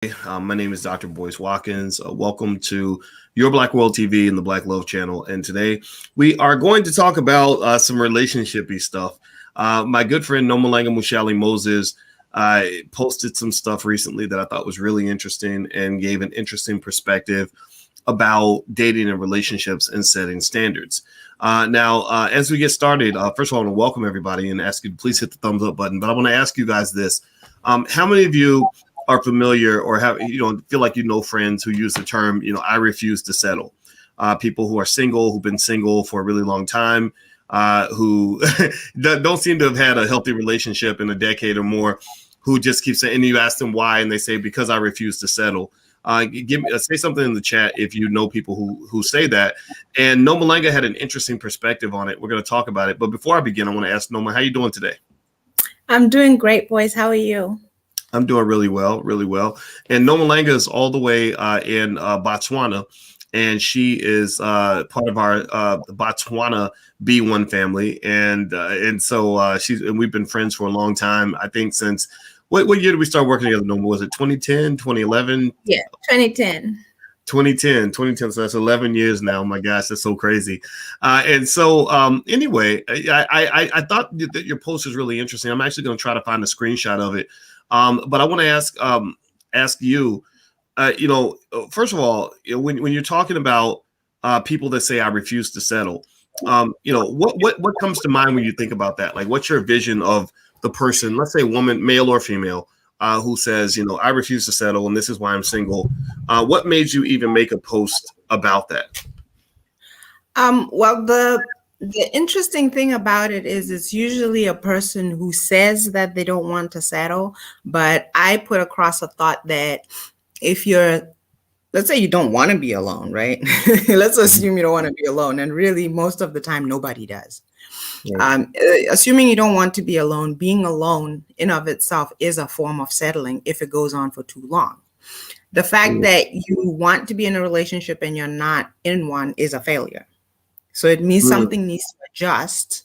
My name is Dr. Boyce Watkins. Welcome to Your Black World TV and the Black Love Channel. And today we are going to talk about some relationshipy stuff. My good friend Nomalanga Moses posted some stuff recently that I thought was really interesting and gave an interesting perspective about dating and relationships and setting standards. Now, as we get started, first of all, I want to welcome everybody and ask you to please hit the thumbs up button. But I want to ask you guys this. How many of you are familiar or have feel like friends who use the term I refuse to settle? People who are single, who've been single for a really long time, who don't seem to have had a healthy relationship in a decade or more, who just keep saying, and you ask them why, and they say because I refuse to settle. Say something in the chat if you know people who say that. And Nomalanga had an interesting perspective on it. We're going to talk about it, but before I begin, I want to ask Noma, how you doing today? I'm doing great, boys. How are you? I'm doing really well, really well. And Nomalanga is all the way in Botswana, and she is part of our Botswana B1 family, and so we've been friends for a long time. I think since what year did we start working together? Noma, was it 2010, 2011? Yeah, 2010. 2010. So that's 11 years now. Oh my gosh, that's so crazy. And so anyway, I thought that your post was really interesting. I'm actually going to try to find a screenshot of it. But I want to ask you, first of all, when you're talking about people that say I refuse to settle, what comes to mind when you think about that? Like, what's your vision of the person, let's say woman, male or female, who says, I refuse to settle and this is why I'm single? What made you even make a post about that? Well, the interesting thing about it is it's usually a person who says that they don't want to settle, but I put across a thought that if let's say you don't want to be alone, right? Let's assume you don't want to be alone. And really, most of the time, nobody does. Right. Assuming you don't want to be alone, being alone in of itself is a form of settling if it goes on for too long. The fact that you want to be in a relationship and you're not in one is a failure. So it means something needs to adjust.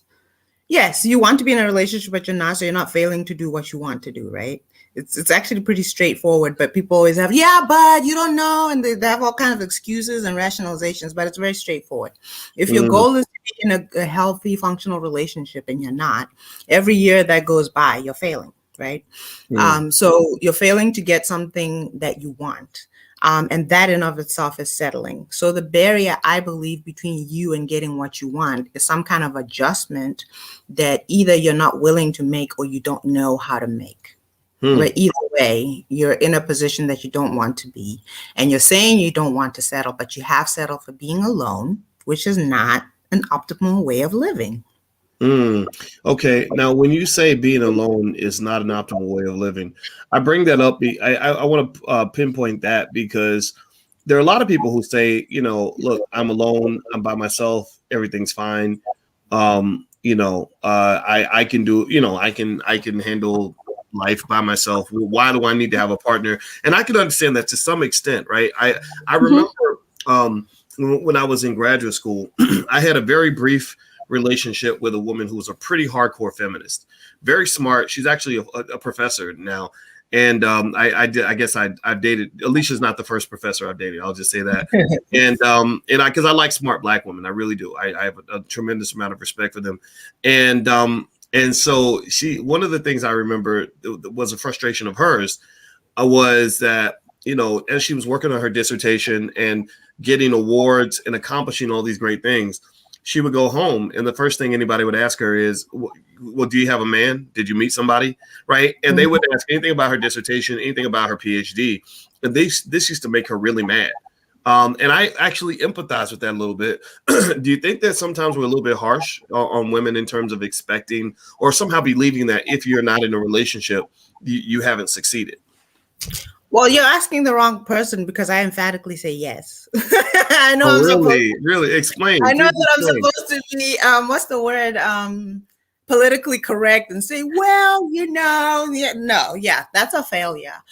Yes, you want to be in a relationship, but you're not, so you're not failing to do what you want to do, right? It's actually pretty straightforward, but people always have, but you don't know, and they have all kinds of excuses and rationalizations, but it's very straightforward. If your goal is to be in a healthy, functional relationship and you're not, every year that goes by, you're failing, right? So you're failing to get something that you want. And that in of itself is settling. So the barrier, I believe, between you and getting what you want is some kind of adjustment that either you're not willing to make or you don't know how to make. But either way, you're in a position that you don't want to be. And you're saying you don't want to settle, but you have settled for being alone, which is not an optimal way of living. Okay. Now, when you say being alone is not an optimal way of living, I bring that up. I want to pinpoint that because there are a lot of people who say, look, I'm alone. I'm by myself. Everything's fine. I can do, I can handle life by myself. Why do I need to have a partner? And I can understand that to some extent, right? I remember when I was in graduate school, I had a very brief relationship with a woman who was a pretty hardcore feminist, very smart. She's actually a professor now. And I've dated, Alicia's not the first professor I've dated. I'll just say that. Because I like smart Black women. I really do. I have a tremendous amount of respect for them. And so one of the things I remember was a frustration of hers was that, as she was working on her dissertation and getting awards and accomplishing all these great things, she would go home and the first thing anybody would ask her is, well, do you have a man? Did you meet somebody? Right. And they wouldn't ask anything about her dissertation, anything about her PhD. And this used to make her really mad. And I actually empathize with that a little bit. Do you think that sometimes we're a little bit harsh on women in terms of expecting or somehow believing that if you're not in a relationship, you haven't succeeded? Well, you're asking the wrong person because I emphatically say yes. I know really explain. I know that I'm supposed to be what's the word? politically correct and say, well, that's a failure.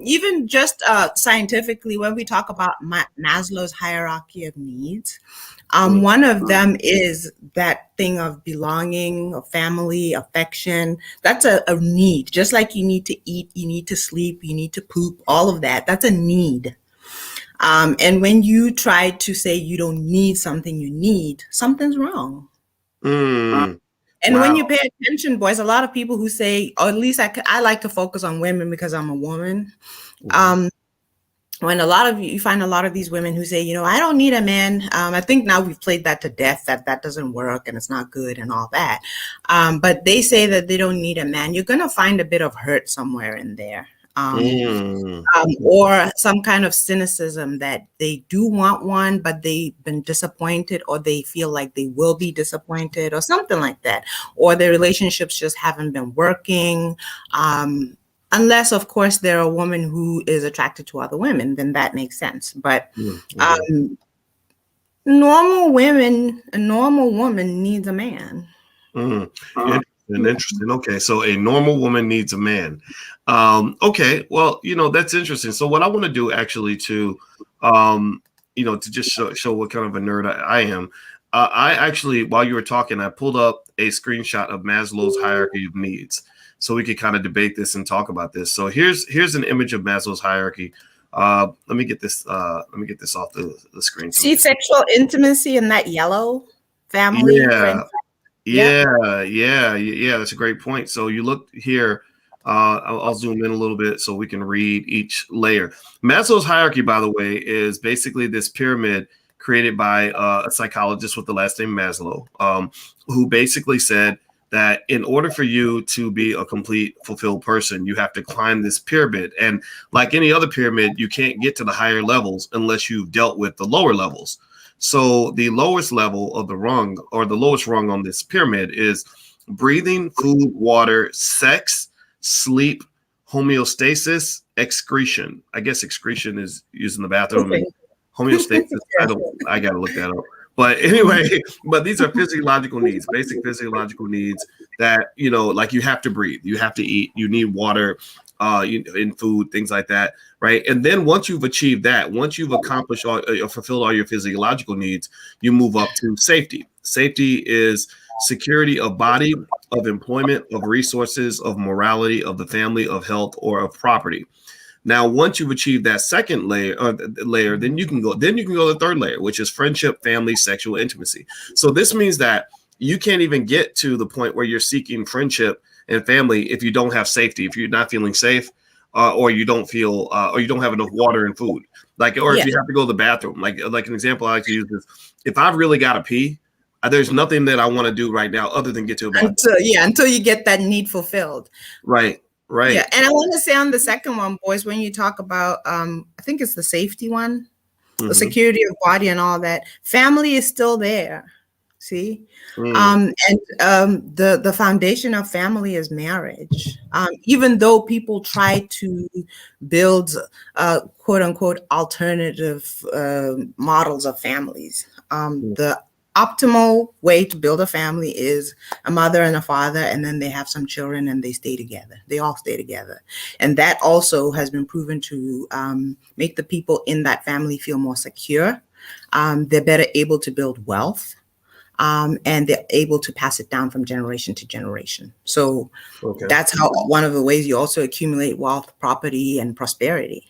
Even just scientifically, when we talk about Maslow's hierarchy of needs, one of them is that thing of belonging, of family, affection. That's a need. Just like you need to eat, you need to sleep, you need to poop, all of that. That's a need. And when you try to say you don't need something, you need, something's wrong. And when Wow. you pay attention, boys, a lot of people who say, or at least I like to focus on women because I'm a woman. When you find a lot of these women who say, I don't need a man. I think now we've played that to death, that doesn't work and it's not good and all that. But they say that they don't need a man. You're going to find a bit of hurt somewhere in there. Or some kind of cynicism that they do want one, but they've been disappointed, or they feel like they will be disappointed, or something like that. Or their relationships just haven't been working. Unless, of course, they're a woman who is attracted to other women, then that makes sense. But a normal woman needs a man. Interesting. Okay, so a normal woman needs a man. Okay, well, that's interesting. So what I want to do actually to just show what kind of a nerd I am. I actually, while you were talking, I pulled up a screenshot of Maslow's hierarchy of needs, so we could kind of debate this and talk about this. So here's an image of Maslow's hierarchy. Let me get this off the screen. See sexual intimacy in that yellow, family, friends. Yeah. That's a great point. So you look here. I'll zoom in a little bit so we can read each layer. Maslow's hierarchy, by the way, is basically this pyramid created by a psychologist with the last name Maslow, who basically said that in order for you to be a complete, fulfilled person, you have to climb this pyramid. And like any other pyramid, you can't get to the higher levels unless you've dealt with the lower levels. So the lowest level of the rung, or the lowest rung on this pyramid, is breathing, food, water, sex, sleep, homeostasis, excretion. I guess excretion is using the bathroom. And homeostasis, I gotta look that up. But anyway, these are physiological needs, basic physiological needs that, like you have to breathe, you have to eat, you need water, in food, things like that, right? And then once you've achieved that, once you've accomplished or fulfilled all your physiological needs, you move up to safety. Safety is security of body, of employment, of resources, of morality, of the family, of health, or of property. Now, once you've achieved that second layer, then you can go to the third layer, which is friendship, family, sexual intimacy. So this means that you can't even get to the point where you're seeking friendship and family if you don't have safety, if you're not feeling safe, or you don't feel, or you don't have enough water and food. If you have to go to the bathroom, like an example I like to use is, if I've really got to pee, there's nothing that I want to do right now other than get to a bathroom. Until you get that need fulfilled. Right. Yeah, and I want to say on the second one, boys, when you talk about, I think it's the safety one, the security of body and all that, family is still there. See, and the foundation of family is marriage. Even though people try to build quote unquote alternative models of families, the optimal way to build a family is a mother and a father, and then they have some children and they stay together. They all stay together. And that also has been proven to make the people in that family feel more secure. They're better able to build wealth, and they're able to pass it down from generation to generation. So that's how one of the ways you also accumulate wealth, property, and prosperity.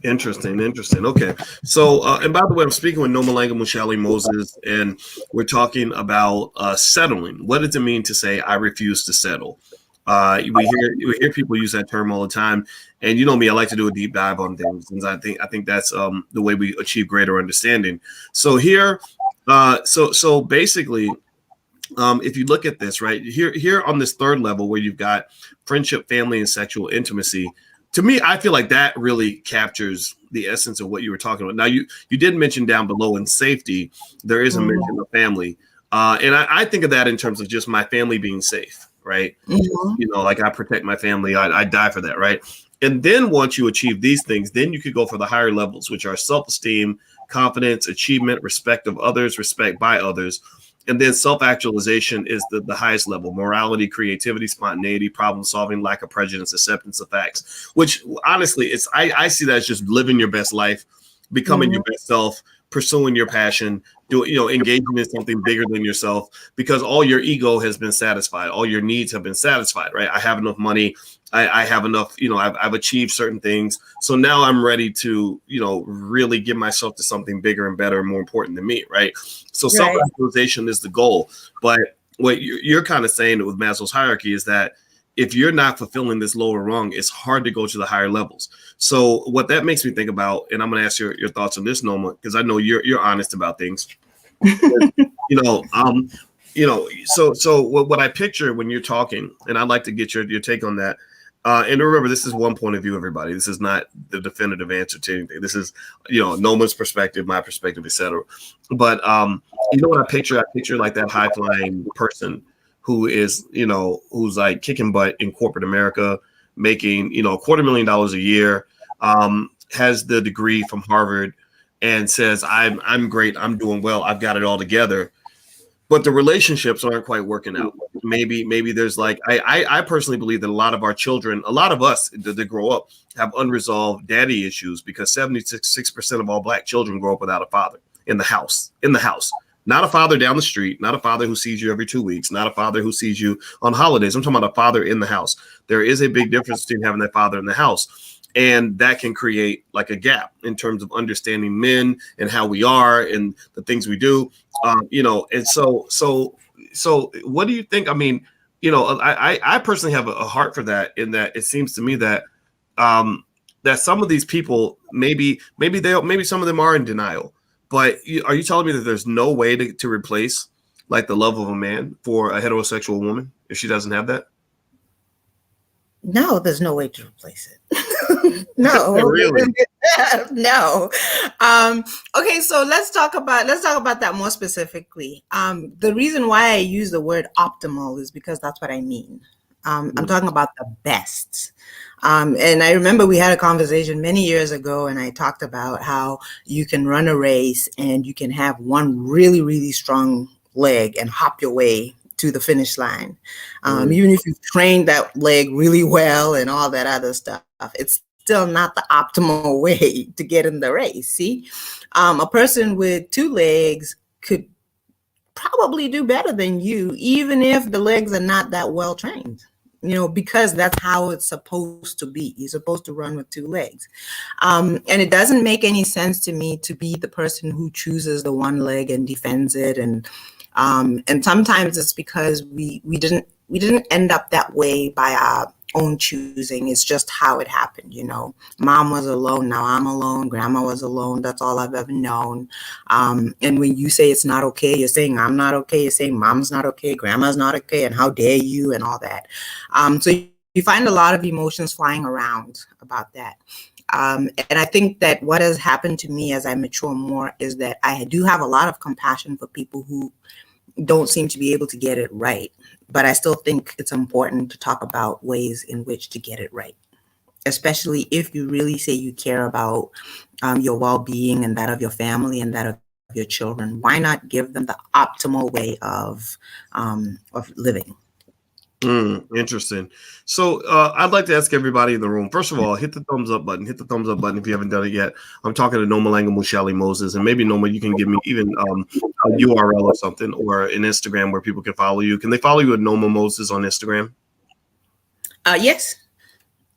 Interesting. Okay. So, and by the way, I'm speaking with Nomalanga Mushali Moses, and we're talking about settling. What does it mean to say, I refuse to settle? We hear people use that term all the time. And you know me, I like to do a deep dive on things. And I think that's the way we achieve greater understanding. So here, so basically, if you look at this, right, here on this third level where you've got friendship, family, and sexual intimacy, to me, I feel like that really captures the essence of what you were talking about. Now, you did mention down below in safety, there is a mention of family. And I think of that in terms of just my family being safe, right? Like I protect my family. I die for that, right? And then once you achieve these things, then you could go for the higher levels, which are self-esteem, confidence, achievement, respect of others, respect by others. And then self-actualization is the highest level: morality, creativity, spontaneity, problem solving, lack of prejudice, acceptance of facts. Which honestly, I see that as just living your best life, becoming your best self, pursuing your passion, engaging in something bigger than yourself, because all your ego has been satisfied, all your needs have been satisfied, right? I have enough money, I have enough, I've achieved certain things, so now I'm ready to, really give myself to something bigger and better and more important than me, right? So self-actualization is the goal. But what you're kind of saying with Maslow's hierarchy is that if you're not fulfilling this lower rung, it's hard to go to the higher levels. So what that makes me think about, and I'm going to ask your thoughts on this, Noma, because I know you're honest about things. So what I picture when you're talking, and I'd like to get your take on that. And remember, this is one point of view, everybody. This is not the definitive answer to anything. This is, Noma's perspective, my perspective, etc. But what I picture? I picture like that high flying person who is, who's like kicking butt in corporate America, making, $250,000 a year, has the degree from Harvard, and says, I'm great, I'm doing well, I've got it all together. But the relationships aren't quite working out. Maybe there's like, I personally believe that a lot of our children, a lot of us that grow up, have unresolved daddy issues, because 76% of all Black children grow up without a father in the house. Not a father down the street, not a father who sees you every 2 weeks, not a father who sees you on holidays. I'm talking about a father in the house. There is a big difference between having that father in the house, and that can create like a gap in terms of understanding men and how we are and the things we do. And so what do you think? I mean, I personally have a heart for that, in that it seems to me that that some of these people, maybe some of them are in denial. But are you telling me that there's no way to replace like the love of a man for a heterosexual woman if she doesn't have that? No, there's no way to replace it. No, really? No. Okay, so let's talk about that more specifically. The reason why I use the word optimal is because that's what I mean. I'm talking about the best. And I remember we had a conversation many years ago, and I talked about how you can run a race and you can have one really, really strong leg and hop your way to the finish line. Even if you've trained that leg really well and all that other stuff, it's still not the optimal way to get in the race. See, a person with two legs could probably do better than you, even if the legs are not that well trained, because that's how it's supposed to be. You're supposed to run with two legs. And it doesn't make any sense to me to be the person who chooses the one leg and defends it. And sometimes it's because we didn't end up that way by our own choosing. It's just how it happened. Mom was alone, now I'm alone. Grandma was alone, that's all I've ever known. And when you say it's not okay, you're saying I'm not okay, you're saying mom's not okay, grandma's not okay, and how dare you, and all that. So you find a lot of emotions flying around about that. And I think that what has happened to me as I mature more is that I do have a lot of compassion for people who don't seem to be able to get it right. But I still think it's important to talk about ways in which to get it right, especially if you really say you care about your well-being and that of your family and that of your children. Why not give them the optimal way of living? Interesting. So I'd like to ask everybody in the room, first of all, hit the thumbs up button. Hit the thumbs up button if you haven't done it yet. I'm talking to Nomalanga Mushali Moses, and maybe Noma, you can give me even a URL or something, or an Instagram where people can follow you. Can they follow you at Noma Moses on Instagram? Yes.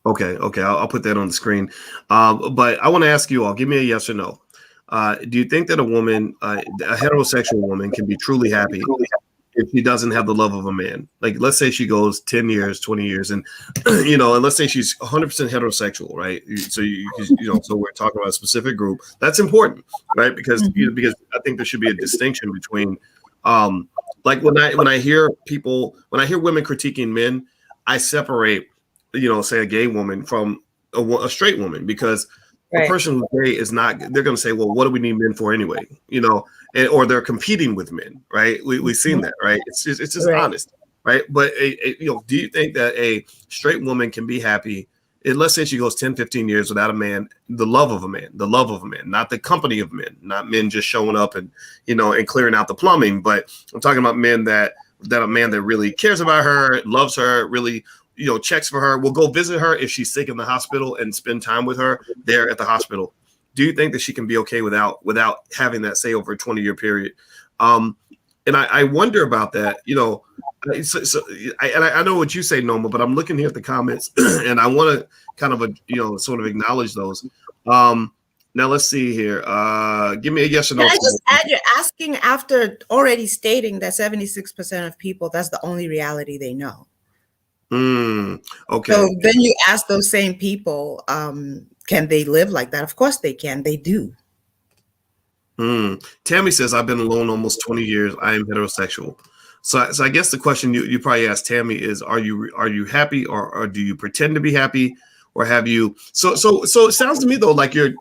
Okay. I'll put that on the screen. But I want to ask you all, give me a yes or no. Do you think that a woman, a heterosexual woman, can be truly happy if she doesn't have the love of a man? Like, let's say she goes 10 years, 20 years, and and let's say she's 100% heterosexual, right? So so we're talking about a specific group. That's important, right? Because because I think there should be a distinction between like when I hear women critiquing men, I separate, say a gay woman from a straight woman, because a person who's gay is not, they're going to say, well, what do we need men for anyway? Or they're competing with men, right? We've seen that, right? It's just honest, right? But do you think that a straight woman can be happy let's say she goes 10, 15 years without a man, the love of a man, not the company of men, not men just showing up and, and clearing out the plumbing. But I'm talking about men that a man that really cares about her, loves her, really, checks for her, will go visit her if she's sick in the hospital and spend time with her there at the hospital. Do you think that she can be okay without having that, say, over a 20-year period? And I wonder about that, I know what you say, Noma, but I'm looking here at the comments and I want to kind of, sort of acknowledge those. Now let's see here. Give me a yes or no. Can I just add, you're asking after already stating that 76% of people, that's the only reality they know. Okay. So then you ask those same people, can they live like that? Of course they can. They do. Tammy says, I've been alone almost 20 years. I am heterosexual. So I guess the question you probably asked Tammy is, are you happy or do you pretend to be happy, or have you? So it sounds to me though like you're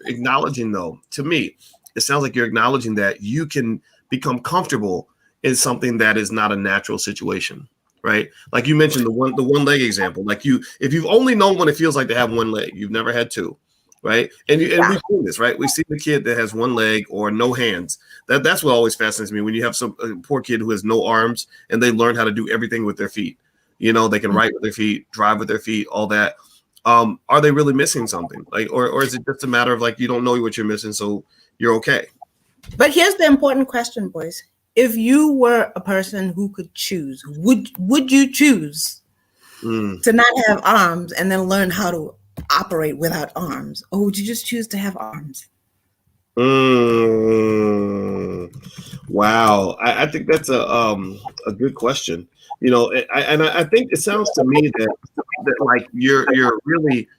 acknowledging, though, to me it sounds like you're acknowledging that you can become comfortable in something that is not a natural situation, right? Like you mentioned the one leg example. Like if you've only known what it feels like to have one leg, you've never had two. Right. And we've seen this, right? We see the kid that has one leg or no hands. That's what always fascinates me, when you have some poor kid who has no arms and they learn how to do everything with their feet. They can write with their feet, drive with their feet, all that. Are they really missing something? Like, or is it just a matter of like, you don't know what you're missing, so you're okay? But here's the important question, boys. If you were a person who could choose, would you choose to not have arms and then learn how to operate without arms, or would you just choose to have arms? Wow, I think that's a good question. I think it sounds to me that like you're really.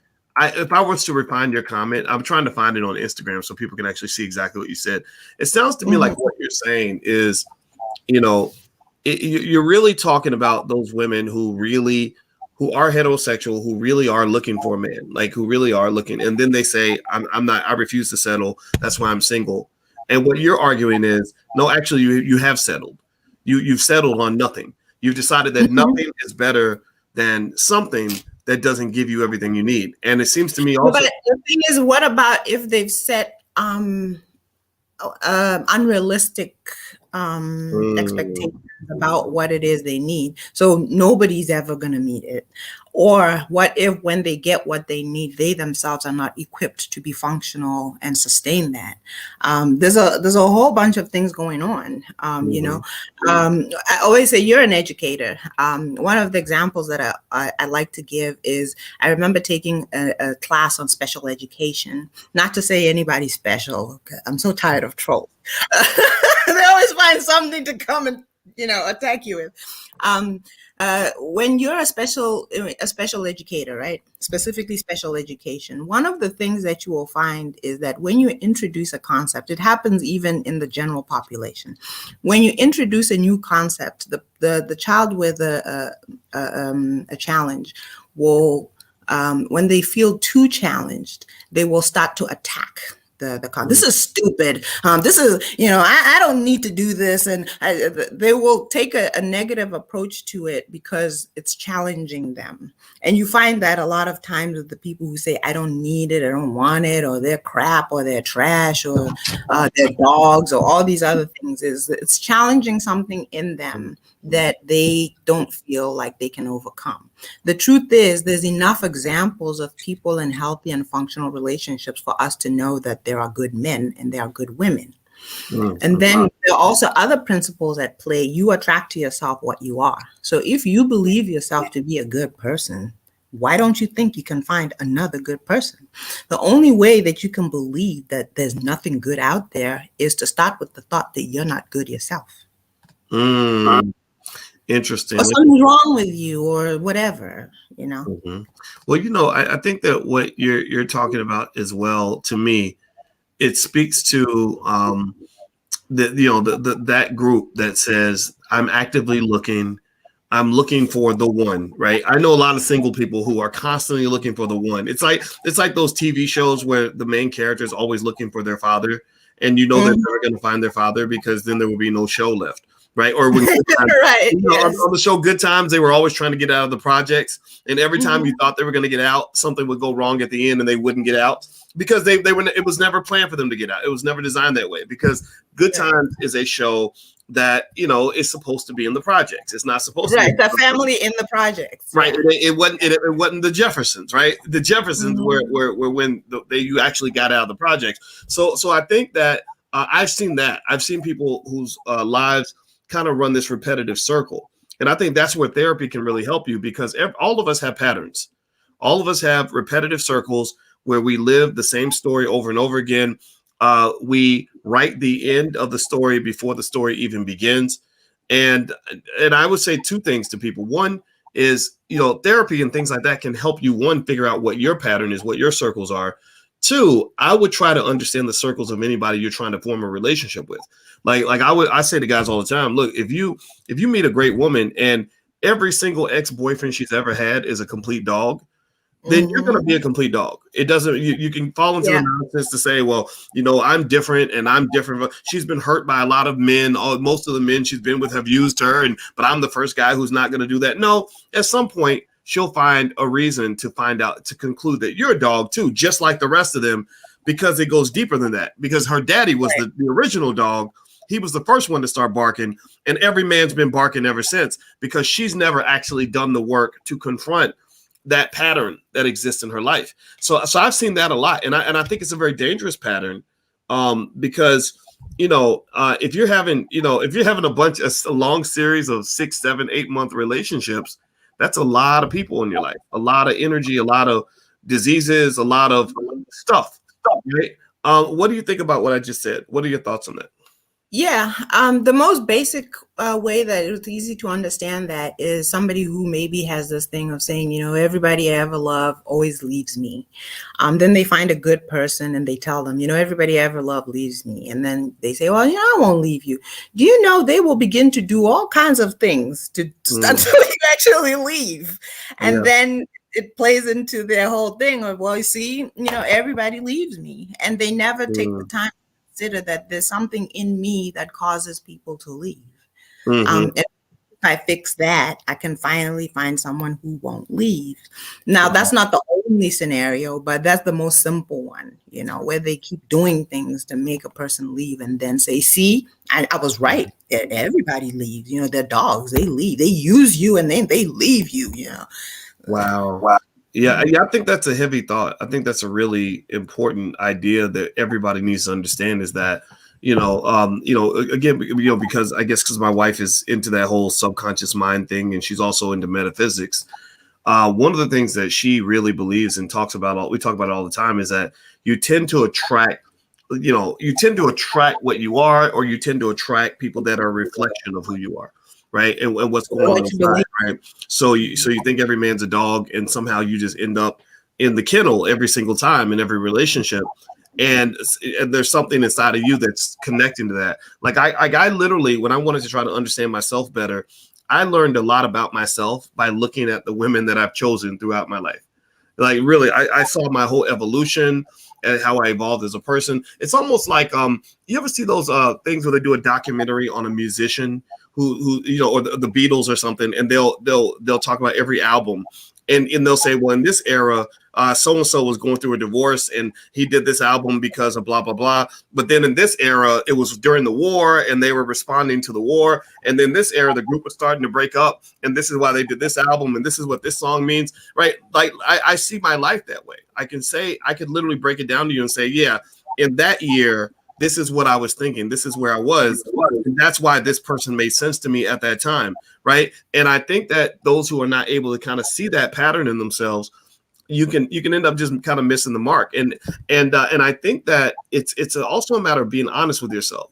If I was to refine your comment, I'm trying to find it on Instagram so people can actually see exactly what you said. It sounds to me like what you're saying is, you're really talking about those women who are heterosexual, who really are looking for a man, like who really are looking. And then they say, I refuse to settle. That's why I'm single. And what you're arguing is, no, actually you have settled. You've settled on nothing. You've decided that nothing is better than something that doesn't give you everything you need. And it seems to me also. But the thing is, what about if they've set unrealistic expectations about what it is they need, so nobody's ever going to meet it? Or what if when they get what they need, they themselves are not equipped to be functional and sustain that? There's a whole bunch of things going on. I always say, you're an educator. One of the examples that I like to give is, I remember taking a class on special education. Not to say anybody's special. I'm so tired of trolls. They always find something to come and attack you with. When you're a special educator, right? Specifically special education, one of the things that you will find is that when you introduce a concept, it happens even in the general population. When you introduce a new concept, the child with a challenge will, when they feel too challenged, they will start to attack this is stupid. This is, I don't need to do this. And they will take a negative approach to it because it's challenging them. And you find that a lot of times with the people who say, I don't need it, I don't want it, or they're crap, or they're trash, or they're dogs, or all these other things, is it's challenging something in them that they don't feel like they can overcome. The truth is, there's enough examples of people in healthy and functional relationships for us to know that there are good men and there are good women. And then there are also other principles at play. You attract to yourself what you are. So if you believe yourself to be a good person, why don't you think you can find another good person? The only way that you can believe that there's nothing good out there is to start with the thought that you're not good yourself. Interesting. Or something's wrong with you, or whatever, Well, I think that what you're talking about as well, to me, it speaks to that group that says, I'm actively looking. I'm looking for the one, right? I know a lot of single people who are constantly looking for the one. It's like those TV shows where the main character is always looking for their father, and they're never going to find their father, because then there will be no show left. right? Or when Right. on the show Good Times, they were always trying to get out of the projects, and every time you Mhm. thought they were going to get out, something would go wrong at the end, and they wouldn't get out because they were. It was never planned for them to get out. It was never designed that way because Good Right. Times is a show that is supposed to be in the projects. It's not supposed to be Right. The family in the projects. right. Yeah. It wasn't. It wasn't the Jeffersons, right? The Jeffersons were Mhm. when you actually got out of the projects. So I think that I've seen that. I've seen people whose lives kind of run this repetitive circle, and I think that's where therapy can really help you because all of us have patterns. All of us have repetitive circles where we live the same story over and over again. We write the end of the story before the story even begins, and I would say two things to people. One is therapy and things like that can help you one figure out what your pattern is, what your circles are. Two, I would try to understand the circles of anybody you're trying to form a relationship with. I say to guys all the time, look, if you meet a great woman and every single ex-boyfriend she's ever had is a complete dog, then you're going to be a complete dog. It doesn't, you can fall into the nonsense to say, well, I'm different and I'm different. She's been hurt by a lot of men. Most of the men she's been with have used her. But I'm the first guy who's not going to do that. No, at some point she'll find a reason to conclude that you're a dog too, just like the rest of them, because it goes deeper than that, because her daddy was the original dog. He was the first one to start barking, and every man's been barking ever since because she's never actually done the work to confront that pattern that exists in her life. So I've seen that a lot, and I think it's a very dangerous pattern, because if you're having a long series of 6, 7, 8 month relationships, that's a lot of people in your life, a lot of energy, a lot of diseases, a lot of stuff. Right? What do you think about what I just said? What are your thoughts on that? Yeah, the most basic way that it's easy to understand that is somebody who maybe has this thing of saying, everybody I ever love always leaves me. Then they find a good person and they tell them, everybody I ever loved leaves me. And then they say, well, I won't leave you. Do you know they will begin to do all kinds of things to until you actually leave? And then it plays into their whole thing of, well, you see, everybody leaves me. And they never take the time consider that there's something in me that causes people to leave. If I fix that, I can finally find someone who won't leave. Now, that's not the only scenario, but that's the most simple one, where they keep doing things to make a person leave and then say, see, I was right. Everybody leaves. They're dogs. They leave. They use you and then they leave you, Wow. Yeah, I think that's a heavy thought. I think that's a really important idea that everybody needs to understand is that, again, because I guess because my wife is into that whole subconscious mind thing and she's also into metaphysics. One of the things that she really believes and we talk about it all the time is that you tend to attract what you are, or you tend to attract people that are a reflection of who you are. Right. And what's going on inside, right? So you think every man's a dog and somehow you just end up in the kennel every single time in every relationship. And there's something inside of you that's connecting to that. Like I literally, when I wanted to try to understand myself better, I learned a lot about myself by looking at the women that I've chosen throughout my life. Like really, I saw my whole evolution and how I evolved as a person. It's almost like you ever see those things where they do a documentary on a musician who or the Beatles or something, and they'll talk about every album, and they'll say, well, in this era, so and so was going through a divorce, and he did this album because of blah blah blah. But then in this era, it was during the war, and they were responding to the war. And then this era, the group was starting to break up, and this is why they did this album, and this is what this song means, right? Like I see my life that way. I could literally break it down to you and say, yeah, in that year, this is what I was thinking. This is where I was. And that's why this person made sense to me at that time. Right. And I think that those who are not able to kind of see that pattern in themselves, you can end up just kind of missing the mark. And I think that it's also a matter of being honest with yourself.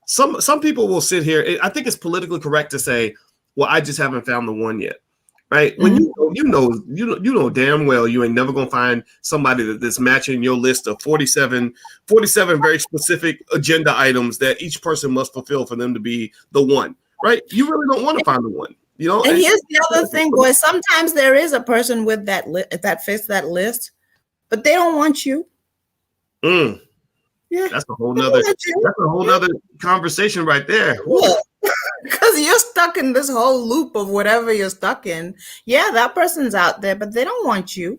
Some people will sit here. I think it's politically correct to say, well, I just haven't found the one yet. Right. When you know damn well you ain't never gonna find somebody that's matching your list of 47 very specific agenda items that each person must fulfill for them to be the one. Right. You really don't want to find the one. And here's the other thing, boys. Sometimes there is a person with that that fits that list, but they don't want you. Yeah, that's a whole nother conversation right there. Yeah. stuck in this whole loop of whatever you're stuck in. Yeah, that person's out there, but they don't want you.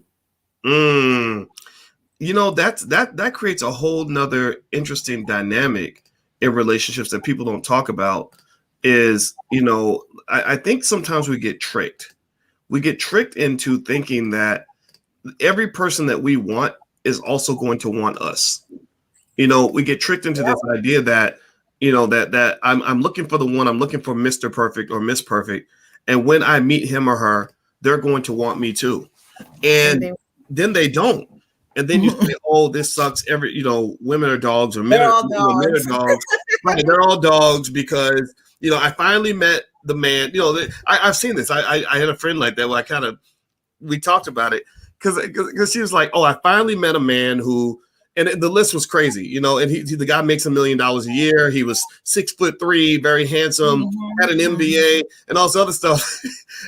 Mm. That creates a whole nother interesting dynamic in relationships that people don't talk about. Is, I think sometimes we get tricked. We get tricked into thinking that every person that we want is also going to want us. We get tricked into this idea that, that I'm looking for the one, I'm looking for Mr. Perfect or Miss Perfect. And when I meet him or her, they're going to want me too. And then they don't. And then you say, oh, this sucks. Women are dogs, or men are dogs. Right, they're all dogs because, I finally met the man. I've seen this. I had a friend like that where we talked about it because she was like, oh, I finally met a man who, and the list was crazy, and the guy makes $1 million a year. He was 6'3", very handsome, had an MBA and all this other stuff.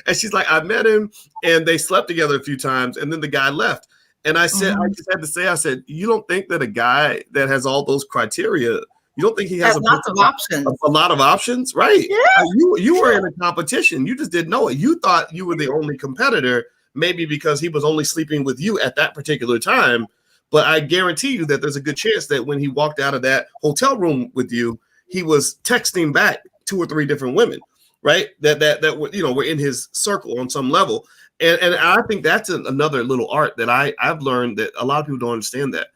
And she's like, I met him and they slept together a few times and then the guy left. And I said, I just had to say, I said, you don't think that a guy that has all those criteria, you don't think he has lots of options? A lot of options, right? Yeah. You were in a competition. You just didn't know it. You thought you were the only competitor, maybe because he was only sleeping with you at that particular time. But I guarantee you that there's a good chance that when he walked out of that hotel room with you, he was texting back 2 or 3 different women, right? That were in his circle on some level. And I think that's another little art that I've learned that a lot of people don't understand that.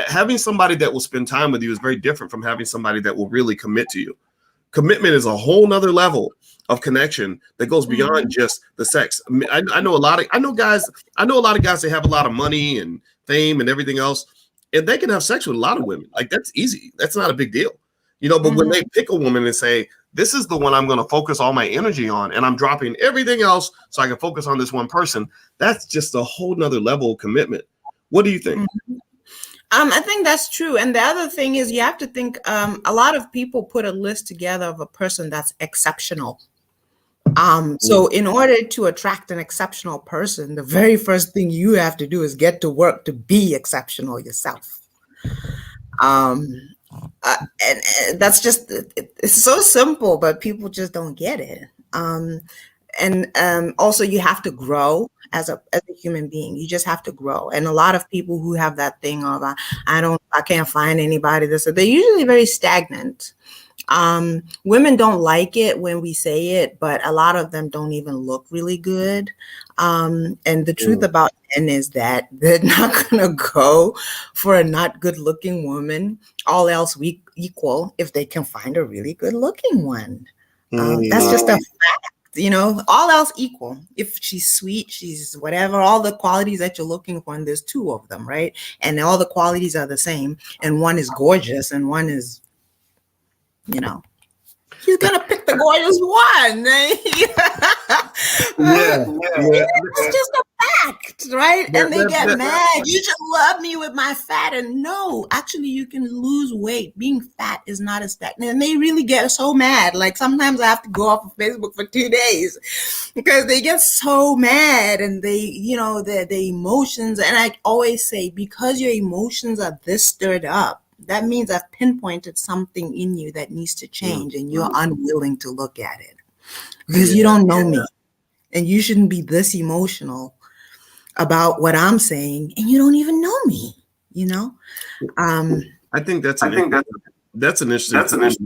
Having somebody that will spend time with you is very different from having somebody that will really commit to you. Commitment is a whole nother level of connection that goes beyond just the sex. I know a lot of guys that have a lot of money and fame and everything else, and they can have sex with a lot of women. Like, that's easy. That's not a big deal. But when they pick a woman and say, this is the one I'm going to focus all my energy on, and I'm dropping everything else so I can focus on this one person, that's just a whole nother level of commitment. What do you think? I think that's true. And the other thing is you have to think, a lot of people put a list together of a person that's exceptional. So in order to attract an exceptional person, the very first thing you have to do is get to work to be exceptional yourself. And that's just, it's so simple, but people just don't get it. And also you have to grow as a human being. You just have to grow. And a lot of people who have that thing of, I can't find anybody this, they're usually very stagnant. Women don't like it when we say it, but a lot of them don't even look really good. And the truth about men is that they're not going to go for a not good looking woman, all else equal, if they can find a really good looking one. That's just a fact, all else equal. If she's sweet, she's whatever, all the qualities that you're looking for, and there's 2 of them, right? And all the qualities are the same. And one is gorgeous and one is, he's gonna pick the gorgeous one. It's just a fact, right? And they get mad. You should love me with my fat. And no, actually, you can lose weight. Being fat is not a stagnant. And they really get so mad. Like, sometimes I have to go off of Facebook for 2 days because they get so mad, and they, the emotions. And I always say, because your emotions are this stirred up, that means I've pinpointed something in you that needs to change, and you're unwilling to look at it because you don't know me, and you shouldn't be this emotional about what I'm saying, and you don't even know me. I think that's an interesting point.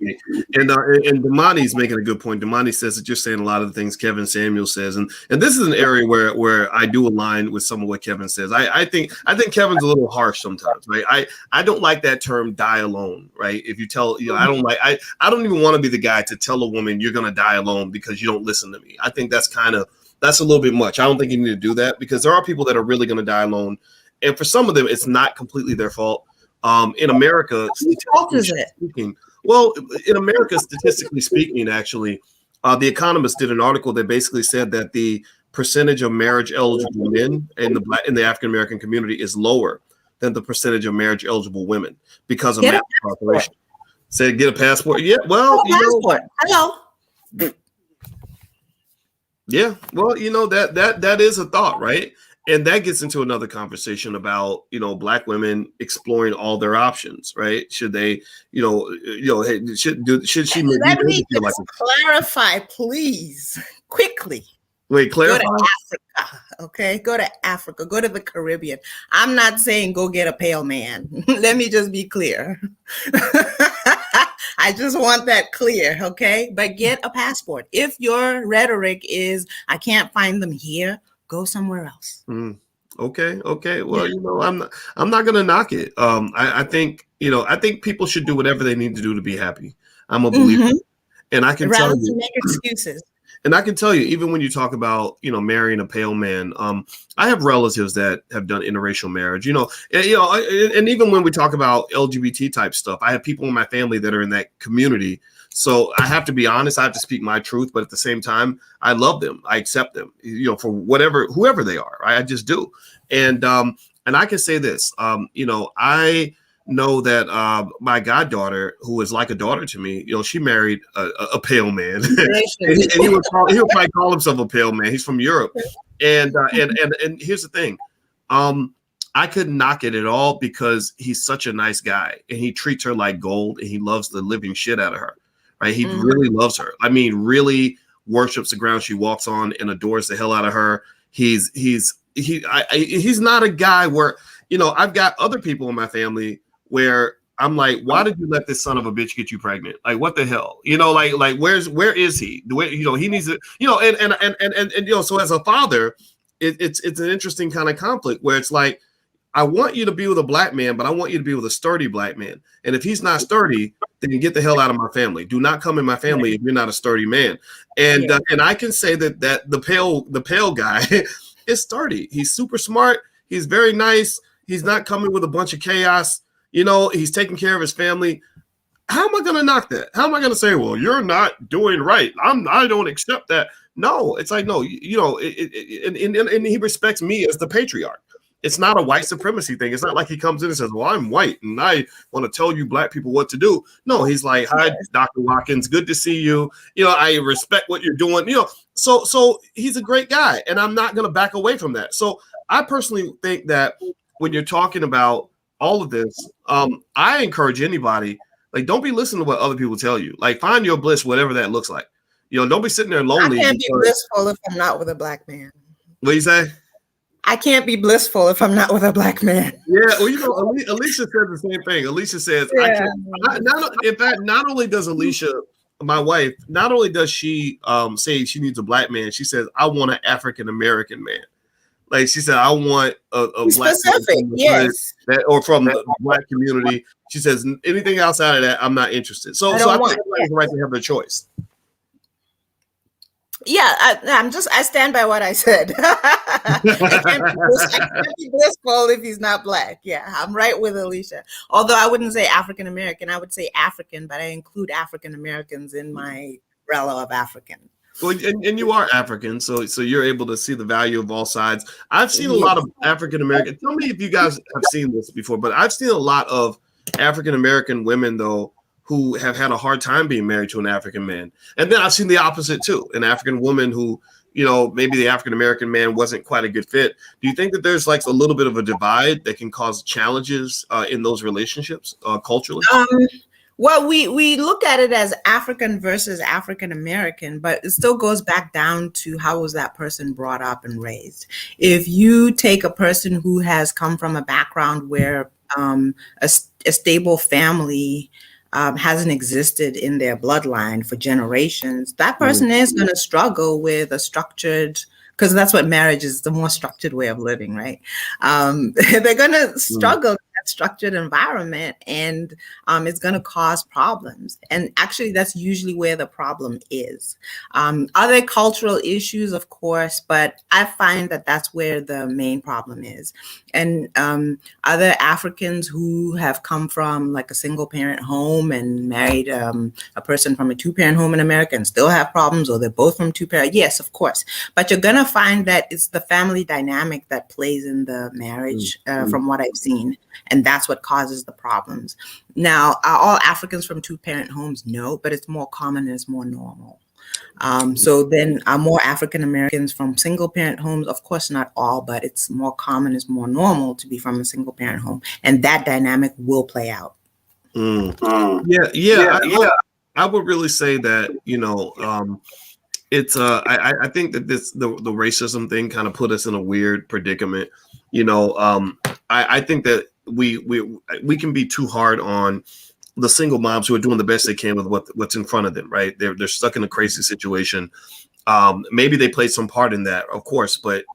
And Damani's making a good point. Damani says that you're saying a lot of the things Kevin Samuel says, and this is an area where I do align with some of what Kevin says. I think Kevin's a little harsh sometimes, right? I don't like that term "die alone," right? If you tell, I don't even want to be the guy to tell a woman you're gonna die alone because you don't listen to me. I think that's a little bit much. I don't think you need to do that, because there are people that are really gonna die alone, and for some of them, it's not completely their fault. In America, statistically speaking, actually, The Economist did an article that basically said that the percentage of marriage eligible men in the African American community is lower than the percentage of marriage eligible women because of mass incarceration. Said get a passport. Yeah, well, Hello. Yeah, well, that is a thought, right? and that gets into another conversation about, Black women exploring all their options, right? Should they, hey, should she maybe Let me feel like just clarify, please, quickly. wait, Go to clarify? Africa, okay? Go to Africa. Go to the Caribbean. I'm not saying go get a pale man. Let me just be clear. I just want that clear, okay? But get a passport. If your rhetoric is, I can't find them here, go somewhere else. Okay. Well, I'm not gonna knock it. I think, I think people should do whatever they need to do to be happy. I'm a believer, and I can Rather tell to you. make excuses. And I can tell you, even when you talk about, marrying a pale man, I have relatives that have done interracial marriage, and even when we talk about LGBT type stuff, I have people in my family that are in that community. So I have to be honest, I have to speak my truth, but at the same time, I love them. I accept them, for whoever they are. Right? I just do. And I can say this, I know that my goddaughter, who is like a daughter to me, she married a pale man, and he would probably call himself a pale man. He's from Europe, and here's the thing, I couldn't knock it at all because he's such a nice guy and he treats her like gold and he loves the living shit out of her. Right? He really loves her. I mean, really worships the ground she walks on and adores the hell out of her. He's not a guy where I've got other people in my family where I'm like, why did you let this son of a bitch get you pregnant? Like, what the hell? Like where is he? The way, he needs to, and so as a father, it's an interesting kind of conflict where it's like, I want you to be with a Black man, but I want you to be with a sturdy Black man. And if he's not sturdy, then get the hell out of my family. Do not come in my family if you're not a sturdy man. And and I can say that the pale guy is sturdy. He's super smart. He's very nice. He's not coming with a bunch of chaos. He's taking care of his family. How am I going to knock that? How am I going to say, well, you're not doing right? I don't accept that. No, it's like, no, and he respects me as the patriarch. It's not a white supremacy thing. It's not like he comes in and says, well, I'm white and I want to tell you Black people what to do. No, he's like, hi, Dr. Watkins. Good to see you. I respect what you're doing. So he's a great guy and I'm not going to back away from that. So I personally think that when you're talking about all of this, I encourage anybody, like, don't be listening to what other people tell you. Like, find your bliss, whatever that looks like. Don't be sitting there lonely. I can't be blissful if I'm not with a Black man. What do you say? I can't be blissful if I'm not with a Black man. Yeah, well, Alicia said the same thing. Alicia says, in fact, not only does Alicia, my wife, not only does she say she needs a Black man, she says, I want an African American man. Like she said, I want a Black specific, yes, or from the Black community. She says anything outside of that, I'm not interested. So I think everybody's right to have their choice. Yeah, I stand by what I said. I can't be blissful if he's not Black. Yeah, I'm right with Alicia. Although I wouldn't say African American, I would say African, but I include African Americans in my umbrella of African. Well, and you are African, so you're able to see the value of all sides. I've seen a lot of African American. Tell me if you guys have seen this before, but I've seen a lot of African American women though who have had a hard time being married to an African man, and then I've seen the opposite too, an African woman who maybe the African American man wasn't quite a good fit. Do you think that there's like a little bit of a divide that can cause challenges in those relationships culturally? Well, we look at it as African versus African American, but it still goes back down to how was that person brought up and raised. If you take a person who has come from a background where a stable family hasn't existed in their bloodline for generations, that person is going to struggle with a structured, because that's what marriage is, the more structured way of living, right? They're going to struggle in that structured environment, and it's going to cause problems. And actually, that's usually where the problem is. Are there cultural issues? Of course, but I find that that's where the main problem is. And other Africans who have come from like a single parent home and married a person from a two-parent home in America and still have problems, or they're both from two-parent, yes, of course. But you're going to find that it's the family dynamic that plays in the marriage from what I've seen. And that's what causes the problems. Now, are all Africans from two-parent homes? No, but it's more common and it's more normal. So then more African Americans from single parent homes, of course not all, but it's more common, it's more normal to be from a single parent home, and that dynamic will play out. Yeah. I would really say that, it's I think that the racism thing kind of put us in a weird predicament. I think that we can be too hard on the single moms who are doing the best they can with what's in front of them, right? They're stuck in a crazy situation. Maybe they played some part in that, of course, but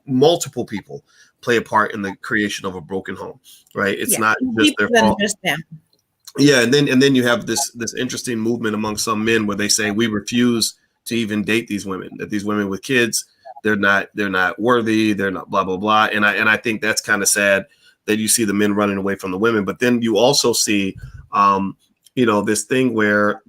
multiple people play a part in the creation of a broken home, right? It's not just their fault. Yeah, and then you have this interesting movement among some men where they say we refuse to even date these women, that these women with kids, they're not worthy, they're not blah blah blah. And I think that's kind of sad that you see the men running away from the women. But then you also see this thing where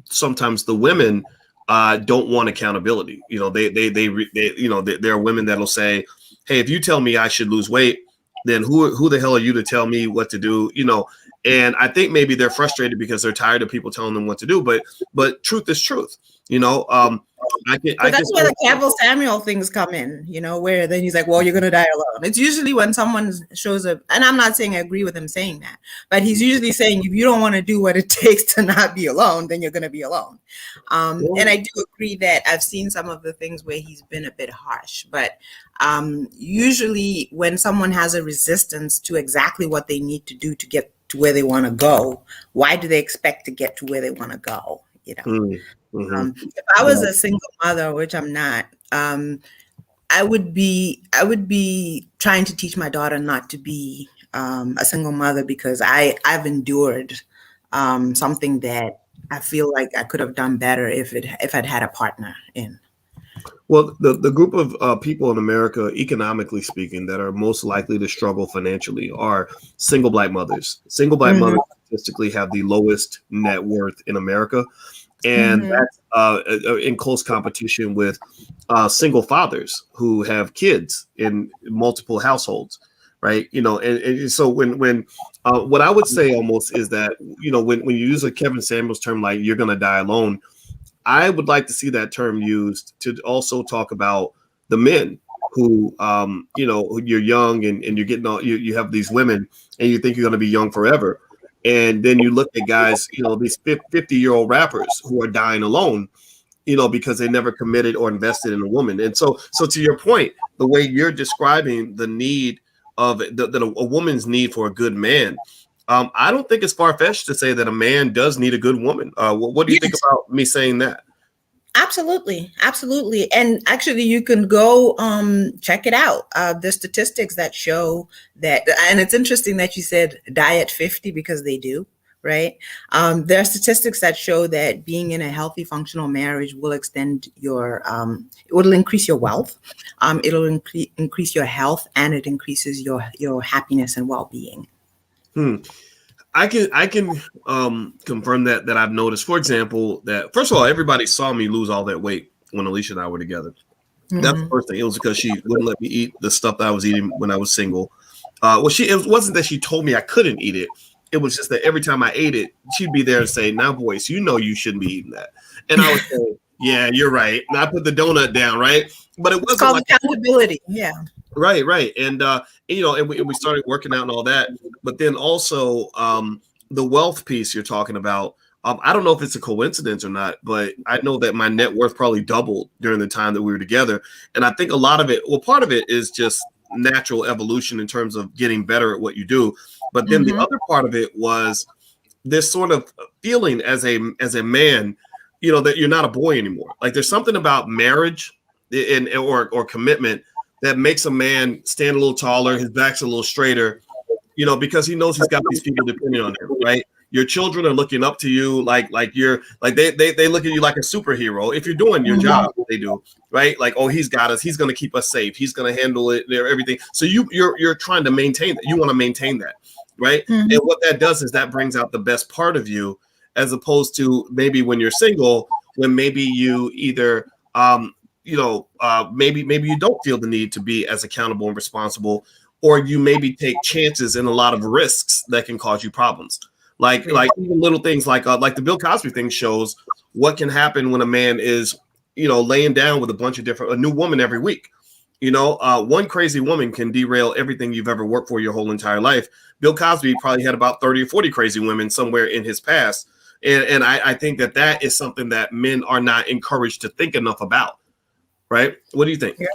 sometimes the women don't want accountability. There are women that'll say, hey, if you tell me I should lose weight, then who the hell are you to tell me what to do? And I think maybe they're frustrated because they're tired of people telling them what to do. But truth is truth. That's where the Campbell Samuel things come in, where then he's like, well, you're going to die alone. It's usually when someone shows up, and I'm not saying I agree with him saying that, but he's usually saying, if you don't want to do what it takes to not be alone, then you're going to be alone. And I do agree that I've seen some of the things where he's been a bit harsh, but usually when someone has a resistance to exactly what they need to do to get to where they want to go, why do they expect to get to where they want to go? If I was a single mother, which I'm not, I would be trying to teach my daughter not to be a single mother, because I've endured something that I feel like I could have done better if I'd had a partner in. Well, the group of people in America, economically speaking, that are most likely to struggle financially are single Black mothers. Single Black mothers statistically have the lowest net worth in America. And that's in close competition with single fathers who have kids in multiple households, right? And so when what I would say almost is that, when you use a Kevin Samuels term like you're going to die alone, I would like to see that term used to also talk about the men who, you're young and you're getting all, you have these women and you think you're going to be young forever. And then you look at guys, these 50-year-old rappers who are dying alone, because they never committed or invested in a woman. And so to your point, the way you're describing the need of a woman's need for a good man, I don't think it's far-fetched to say that a man does need a good woman. What do you think about me saying that? Absolutely. And actually, you can go check it out. The statistics that show that, and it's interesting that you said die at 50, because they do, right? There are statistics that show that being in a healthy, functional marriage will extend it will increase your wealth, it'll increase your health, and it increases your happiness and well-being. I can confirm that I've noticed, for example, that first of all, everybody saw me lose all that weight when Alicia and I were together. That's the first thing. It was because she wouldn't let me eat the stuff that I was eating when I was single. It wasn't that she told me I couldn't eat it. It was just that every time I ate it, she'd be there and say, "Now, boys, you shouldn't be eating that." And I would say, "Yeah, you're right." And I put the donut down, right? But it wasn't called accountability. Yeah. Right. And and we started working out and all that. But then also the wealth piece you're talking about. I don't know if it's a coincidence or not, but I know that my net worth probably doubled during the time that we were together. And I think a lot of it, part of it is just natural evolution in terms of getting better at what you do. But then the other part of it was this sort of feeling as a man, that you're not a boy anymore. Like there's something about marriage or commitment that makes a man stand a little taller, his back's a little straighter, because he knows he's got these people depending on him, right? Your children are looking up to you like you're like they look at you like a superhero. If you're doing your job, they do, right? Like, oh, he's got us, he's gonna keep us safe, he's gonna handle it, everything. So you're trying to maintain that. You want to maintain that, right? And what that does is that brings out the best part of you, as opposed to maybe when you're single, when maybe you either maybe you don't feel the need to be as accountable and responsible, or you maybe take chances in a lot of risks that can cause you problems. Like even little things like the Bill Cosby thing shows what can happen when a man is laying down with a new woman every week. One crazy woman can derail everything you've ever worked for your whole entire life. Bill Cosby probably had about 30 or 40 crazy women somewhere in his past. And I think that is something that men are not encouraged to think enough about. Right? What do you think? Yeah.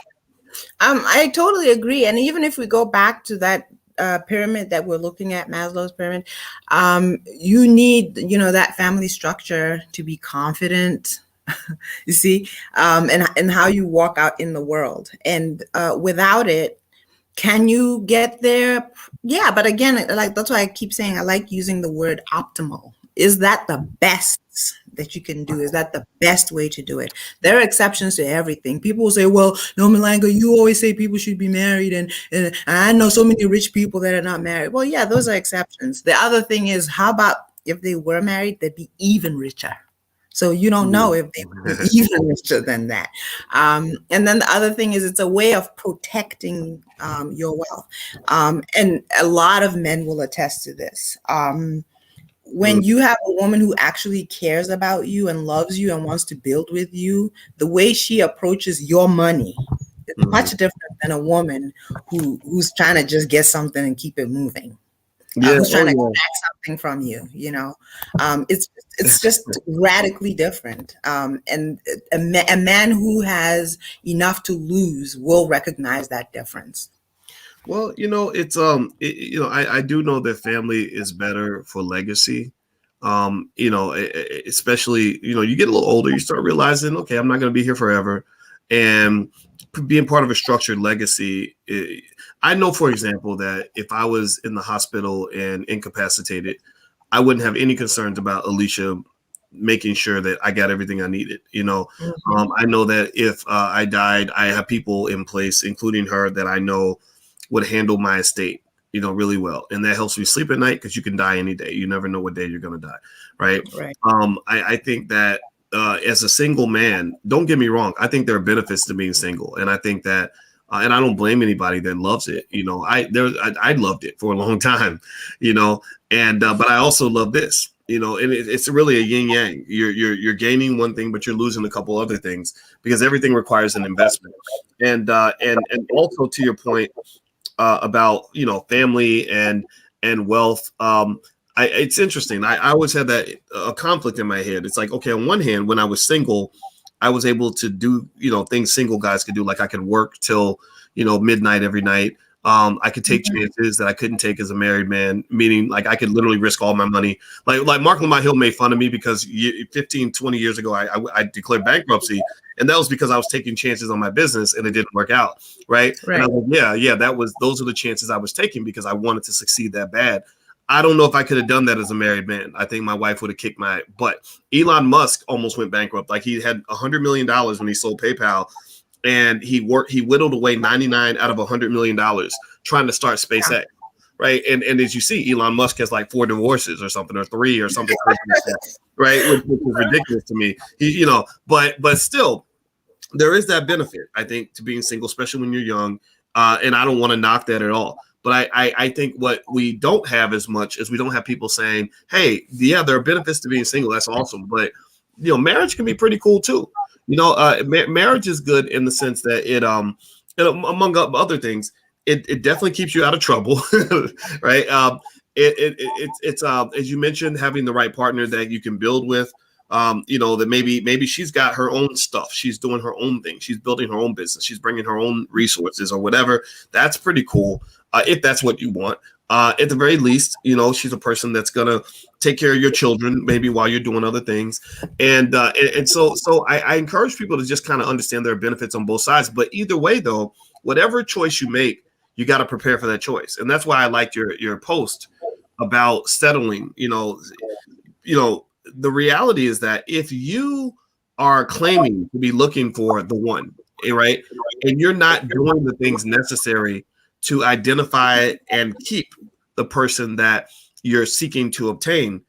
I totally agree. And even if we go back to that pyramid that we're looking at, Maslow's pyramid, you need, that family structure to be confident, you see, and how you walk out in the world. And without it, can you get there? Yeah, but again, like that's why I keep saying I like using the word optimal. Is that the best that you can do? Is that the best way to do it? There are exceptions to everything. People will say, well, Nomalanga, you always say people should be married, and I know so many rich people that are not married. Well, yeah, those are exceptions. The other thing is, how about if they were married, they'd be even richer. So you don't know if they would be even richer than that. And then the other thing is it's a way of protecting your wealth. And a lot of men will attest to this. When you have a woman who actually cares about you and loves you and wants to build with you, the way she approaches your money is much different than a woman who's trying to just get something and keep it moving. Who's trying to extract something from you, it's just radically different. And a man who has enough to lose will recognize that difference. Well, it's I do know that family is better for legacy. Especially, you get a little older, you start realizing, okay, I'm not going to be here forever. And being part of a structured legacy, I know, for example, that if I was in the hospital and incapacitated, I wouldn't have any concerns about Alicia making sure that I got everything I needed. I know that if I died, I have people in place, including her, that I know would handle my estate, really well. And that helps me sleep at night because you can die any day. You never know what day you're going to die. Right. I think that as a single man, don't get me wrong, I think there are benefits to being single. And I think that, and I don't blame anybody that loves it. I loved it for a long time, but I also love this, and it's really a yin yang. You're gaining one thing, but you're losing a couple other things because everything requires an investment. And also to your point, about family and wealth. It's interesting. I always had that a conflict in my head. It's like, okay, on one hand, when I was single, I was able to do things single guys could do. Like I could work till midnight every night. I could take chances that I couldn't take as a married man, meaning like I could literally risk all my money. Like Mark Lamont Hill made fun of me because 15, 20 years ago, I declared bankruptcy. And that was because I was taking chances on my business and it didn't work out. Right. And I was like, those are the chances I was taking because I wanted to succeed that bad. I don't know if I could have done that as a married man. I think my wife would have kicked my butt. Elon Musk almost went bankrupt. Like he had $100 million when he sold PayPal. And he whittled away 99 out of $100 million trying to start SpaceX, right? And as you see, Elon Musk has like 4 divorces or something, or 3 or something, right? Which is ridiculous to me. But still, there is that benefit, I think, to being single, especially when you're young. And I don't want to knock that at all. But I think what we don't have as much is we don't have people saying, hey, yeah, there are benefits to being single. That's awesome. But, marriage can be pretty cool too. Marriage is good in the sense that it, among other things, it definitely keeps you out of trouble, right? It's as you mentioned, having the right partner that you can build with. That maybe she's got her own stuff. She's doing her own thing. She's building her own business. She's bringing her own resources or whatever. That's pretty cool. If that's what you want. At the very least, she's a person that's going to take care of your children, maybe while you're doing other things. And so I encourage people to just kind of understand there are benefits on both sides. But either way, though, whatever choice you make, you got to prepare for that choice. And that's why I liked your post about settling. The reality is that if you are claiming to be looking for the one, right, and you're not doing the things necessary to identify and keep the person that you're seeking to obtain,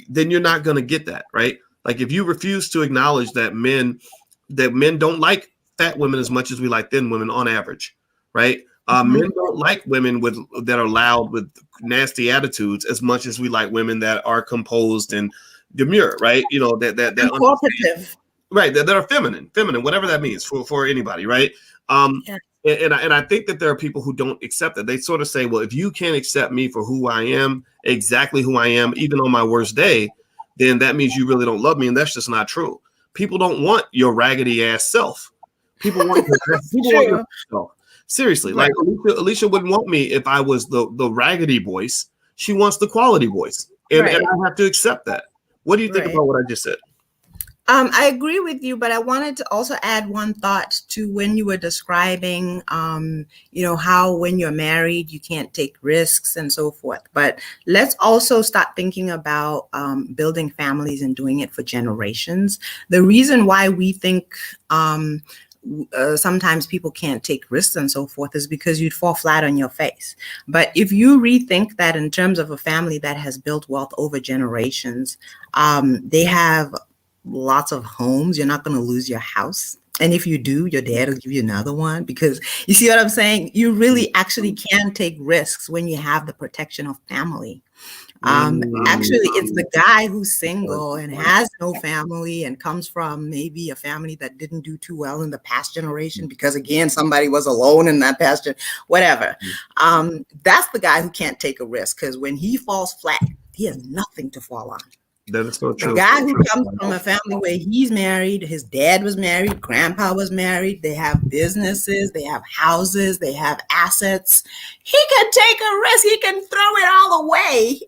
then you're not going to get that, right? Like if you refuse to acknowledge that men don't like fat women as much as we like thin women on average, right? Men don't like women that are loud with nasty attitudes as much as we like women that are composed and demure, right? That cooperative. right, that are feminine, whatever that means for anybody, right? Um, Yeah. and I think that there are people who don't accept that. They sort of say, well, if you can't accept me for who I am, exactly who I am, even on my worst day, then that means you really don't love me, and that's just not true. People don't want your raggedy ass self. People want your True. self. Seriously, Right. like Alicia wouldn't want me if I was the raggedy voice. She wants the quality voice, and Right. I have to accept that. What do you think Right. about what I just said? I agree with you, but I wanted to also add one thought to when you were describing, how when you're married, you can't take risks and so forth. But let's also start thinking about building families and doing it for generations. The reason why we think sometimes people can't take risks and so forth is because you'd fall flat on your face. But if you rethink that in terms of a family that has built wealth over generations, they have lots of homes. You're not going to lose your house. And if you do, your dad will give you another one because you see what I'm saying? You really actually can take risks when you have the protection of family. Mm, Actually, it's the guy who's single and has no family and comes from maybe a family that didn't do too well in the past generation because, again, somebody was alone in that past whatever. That's the guy who can't take a risk because when he falls flat, he has nothing to fall on. that is so The true. guy who comes from a family where he's married, his dad was married, grandpa was married, they have businesses, they have houses, they have assets. He can take a risk. He can throw it all away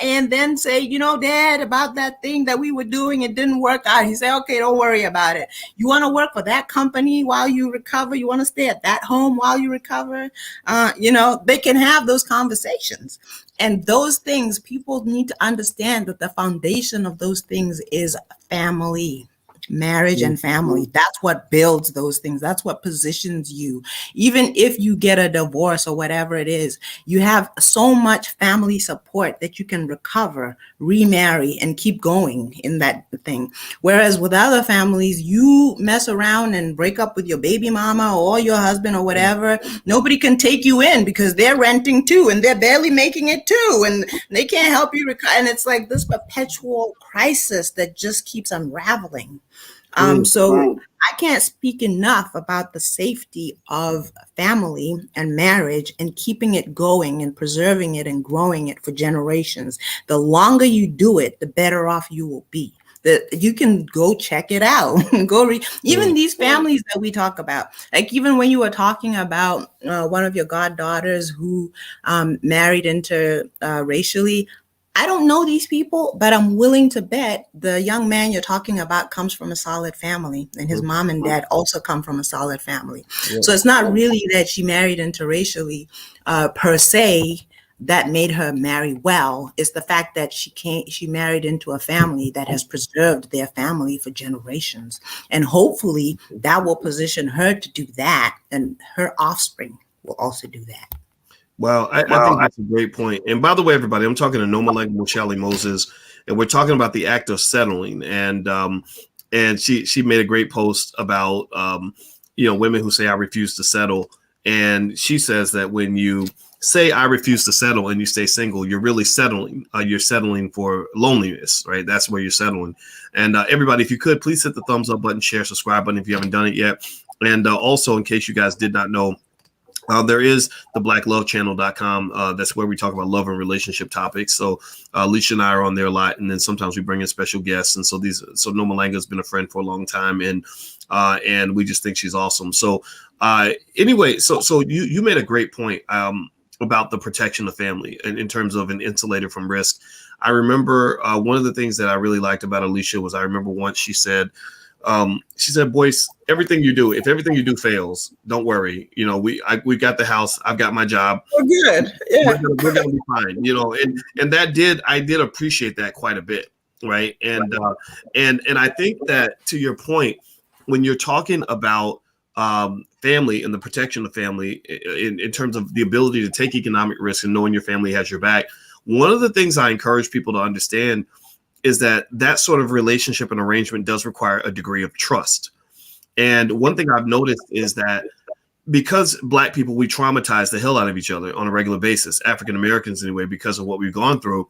and then say, Dad, about that thing that we were doing, it didn't work out. He said, okay, don't worry about it. You want to work for that company while you recover? You want to stay at that home while you recover? They can have those conversations. And those things, people need to understand that the foundation of those things is family, marriage and family. That's what builds those things. That's what positions you. Even if you get a divorce or whatever it is, you have so much family support that you can recover, remarry, and keep going in that thing. Whereas with other families, you mess around and break up with your baby mama or your husband or whatever, nobody can take you in because they're renting too and they're barely making it too and they can't help you recover. And it's like this perpetual crisis that just keeps unraveling. So I can't speak enough about the safety of family and marriage and keeping it going and preserving it and growing it for generations. The longer you do it, the better off you will be. That you can go check it out. Even these families that we talk about, like even when you were talking about one of your goddaughters who married racially. I don't know these people, but I'm willing to bet the young man you're talking about comes from a solid family, and his mom and dad also come from a solid family. Yeah. So it's not really that she married interracially per se that made her marry well. It's the fact that she married into a family that has preserved their family for generations, and hopefully that will position her to do that, and her offspring will also do that. Well, I think that's a great point. And by the way, everybody, I'm talking to Nomalanga Mushali Moses, and we're talking about the act of settling. And she made a great post about women who say I refuse to settle. And she says that when you say I refuse to settle and you stay single, you're really settling. You're settling for loneliness, right? That's where you're settling. And everybody, if you could, please hit the thumbs up button, share, subscribe button if you haven't done it yet. And also, in case you guys did not know, there is the blacklovechannel.com. That's where we talk about love and relationship topics. So Alicia and I are on there a lot, and then sometimes we bring in special guests. And so Nomalanga has been a friend for a long time, and we just think she's awesome. So anyway, so you made a great point about the protection of family in terms of an insulator from risk. I remember one of the things that I really liked about Alicia was I remember once she said, Boyce, everything you do, if everything you do fails, don't worry. We got the house. I've got my job. We're good. Yeah. We're gonna be fine. And I did appreciate that quite a bit. Right. And I think that to your point, when you're talking about family and the protection of family in terms of the ability to take economic risk and knowing your family has your back, one of the things I encourage people to understand is that sort of relationship and arrangement does require a degree of trust. And one thing I've noticed is that because Black people, we traumatize the hell out of each other on a regular basis, African Americans anyway, because of what we've gone through,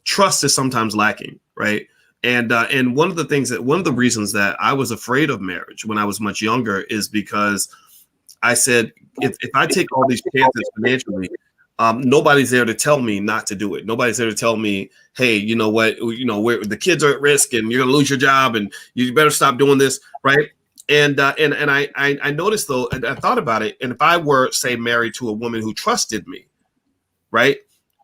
trust is sometimes lacking, right? And one of the reasons that I was afraid of marriage when I was much younger is because I said, if I take all these chances financially, nobody's there to tell me not to do it. Nobody's there to tell me, hey, you know what, the kids are at risk and you're gonna lose your job and you better stop doing this, right? And I noticed though, and I thought about it, and if I were, say, married to a woman who trusted me, right,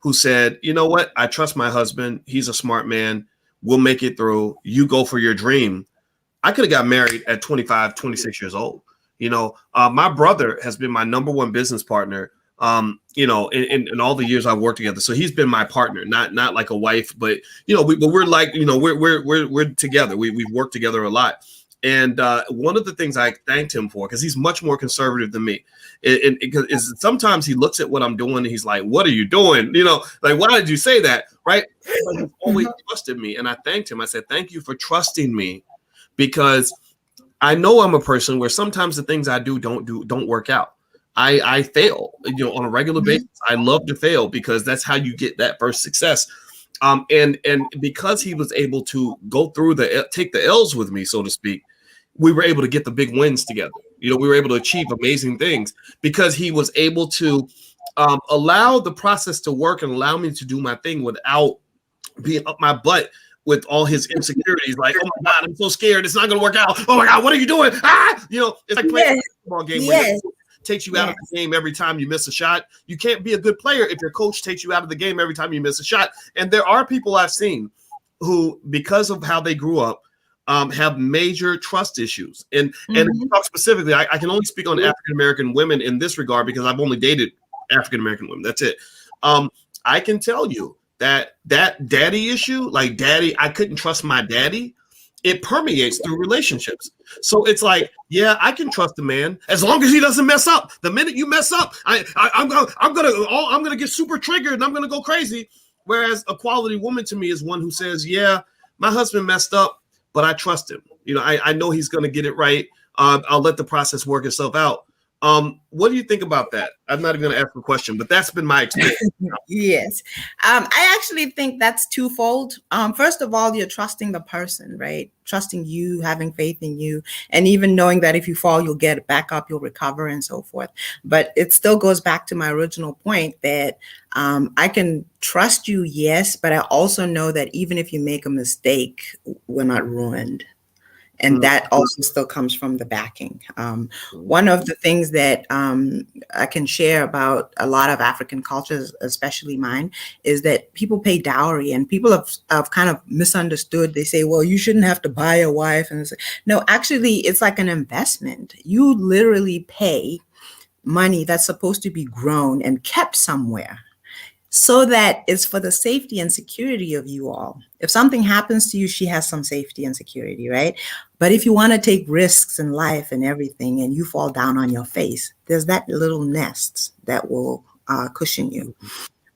who said, you know what, I trust my husband, he's a smart man, we'll make it through, you go for your dream. I could have got married at 25, 26 years old. My brother has been my number one business partner, in all the years I've worked together. So he's been my partner, not like a wife, but, we're like, we're together. We've worked together a lot. And one of the things I thanked him for, because he's much more conservative than me, is sometimes he looks at what I'm doing and he's like, what are you doing? Like, why did you say that? Right. But he's always trusted me. And I thanked him. I said, thank you for trusting me, because I know I'm a person where sometimes the things I don't work out. I fail, on a regular basis. I love to fail because that's how you get that first success. And because he was able to go through take the L's with me, so to speak, we were able to get the big wins together. We were able to achieve amazing things because he was able to allow the process to work and allow me to do my thing without being up my butt with all his insecurities. Like, oh my God, I'm so scared. It's not going to work out. Oh my God, what are you doing? It's like playing a basketball game where takes you out of the game every time you miss a shot. You can't be a good player if your coach takes you out of the game every time you miss a shot. And there are people I've seen who, because of how they grew up, have major trust issues. And if you talk specifically, I can only speak on African-American women in this regard because I've only dated African-American women. That's it. I can tell you that daddy issue, like daddy, I couldn't trust my daddy. It permeates through relationships. So it's like, yeah, I can trust a man as long as he doesn't mess up. The minute you mess up, I'm gonna get super triggered and I'm gonna go crazy. Whereas a quality woman to me is one who says, yeah, my husband messed up, but I trust him. I know he's gonna get it right. I'll let the process work itself out. What do you think about that? I'm not even going to ask a question, but that's been my experience. Yes. I actually think that's twofold. First of all, you're trusting the person, right? Trusting you, having faith in you, and even knowing that if you fall, you'll get back up, you'll recover and so forth. But it still goes back to my original point that I can trust you, yes, but I also know that even if you make a mistake, we're not ruined. And that also still comes from the backing. One of the things that I can share about a lot of African cultures, especially mine, is that people pay dowry, and people have kind of misunderstood. They say, well, you shouldn't have to buy a wife. And no, actually, it's like an investment. You literally pay money that's supposed to be grown and kept somewhere, so that it's for the safety and security of you all. If something happens to you, she has some safety and security, right? But if you want to take risks in life and everything, and you fall down on your face, there's that little nest that will cushion you.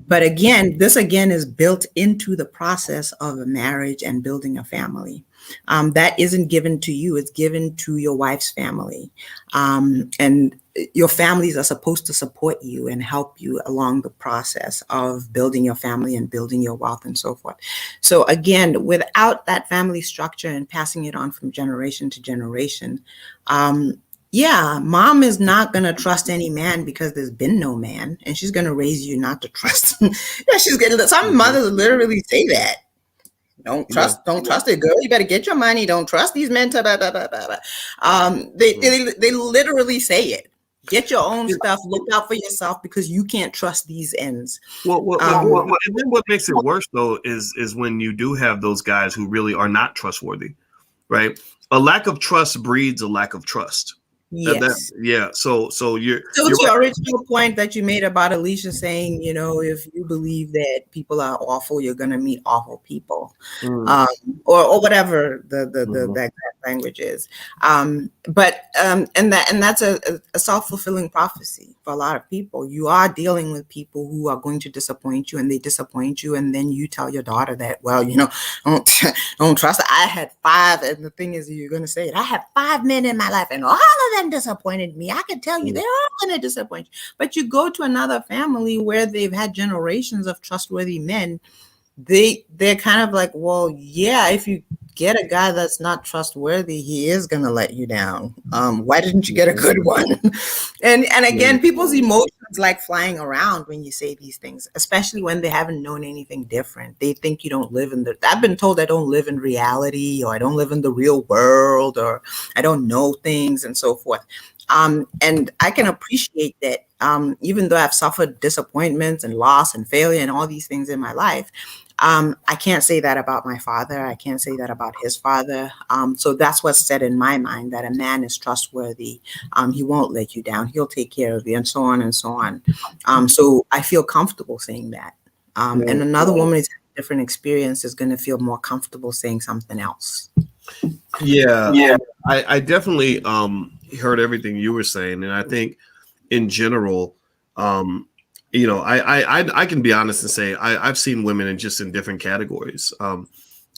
But this is built into the process of a marriage and building a family. That isn't given to you, it's given to your wife's family. And your families are supposed to support you and help you along the process of building your family and building your wealth and so forth. So again, without that family structure and passing it on from generation to generation, mom is not going to trust any man because there's been no man, and she's going to raise you not to trust. Some mothers literally say that. Don't trust it, girl. You better get your money. Don't trust these men. They literally say it. Get your own stuff. Look out for yourself because you can't trust these ends. And then what makes it worse though is when you do have those guys who really are not trustworthy, right? A lack of trust breeds a lack of trust. Yes. So you're your original point that you made about Alicia saying, if you believe that people are awful, you're going to meet awful people, or whatever that language is. And that's a self-fulfilling prophecy for a lot of people. You are dealing with people who are going to disappoint you, and they disappoint you, and then you tell your daughter that, well, don't trust it. I had 5, and the thing is, you're going to say it. I had 5 men in my life, and all of them disappointed me. I can tell you they're all going to disappoint you. But you go to another family where they've had generations of trustworthy men, they're kind of like, well, yeah, if you get a guy that's not trustworthy, he is gonna let you down. Why didn't you get a good one? And again, people's emotions like flying around when you say these things, especially when they haven't known anything different. They think you don't live in the. I've been told I don't live in reality, or I don't live in the real world, or I don't know things, and so forth. And I can appreciate that. Even though I've suffered disappointments and loss and failure and all these things in my life, I can't say that about my father. I can't say that about his father. So that's what's said in my mind, that a man is trustworthy. He won't let you down. He'll take care of you, and so on and so on. So I feel comfortable saying that. And another woman who's had a different experience is going to feel more comfortable saying something else. Yeah. I definitely heard everything you were saying, and I think in general, I can be honest and say I've seen women in different categories.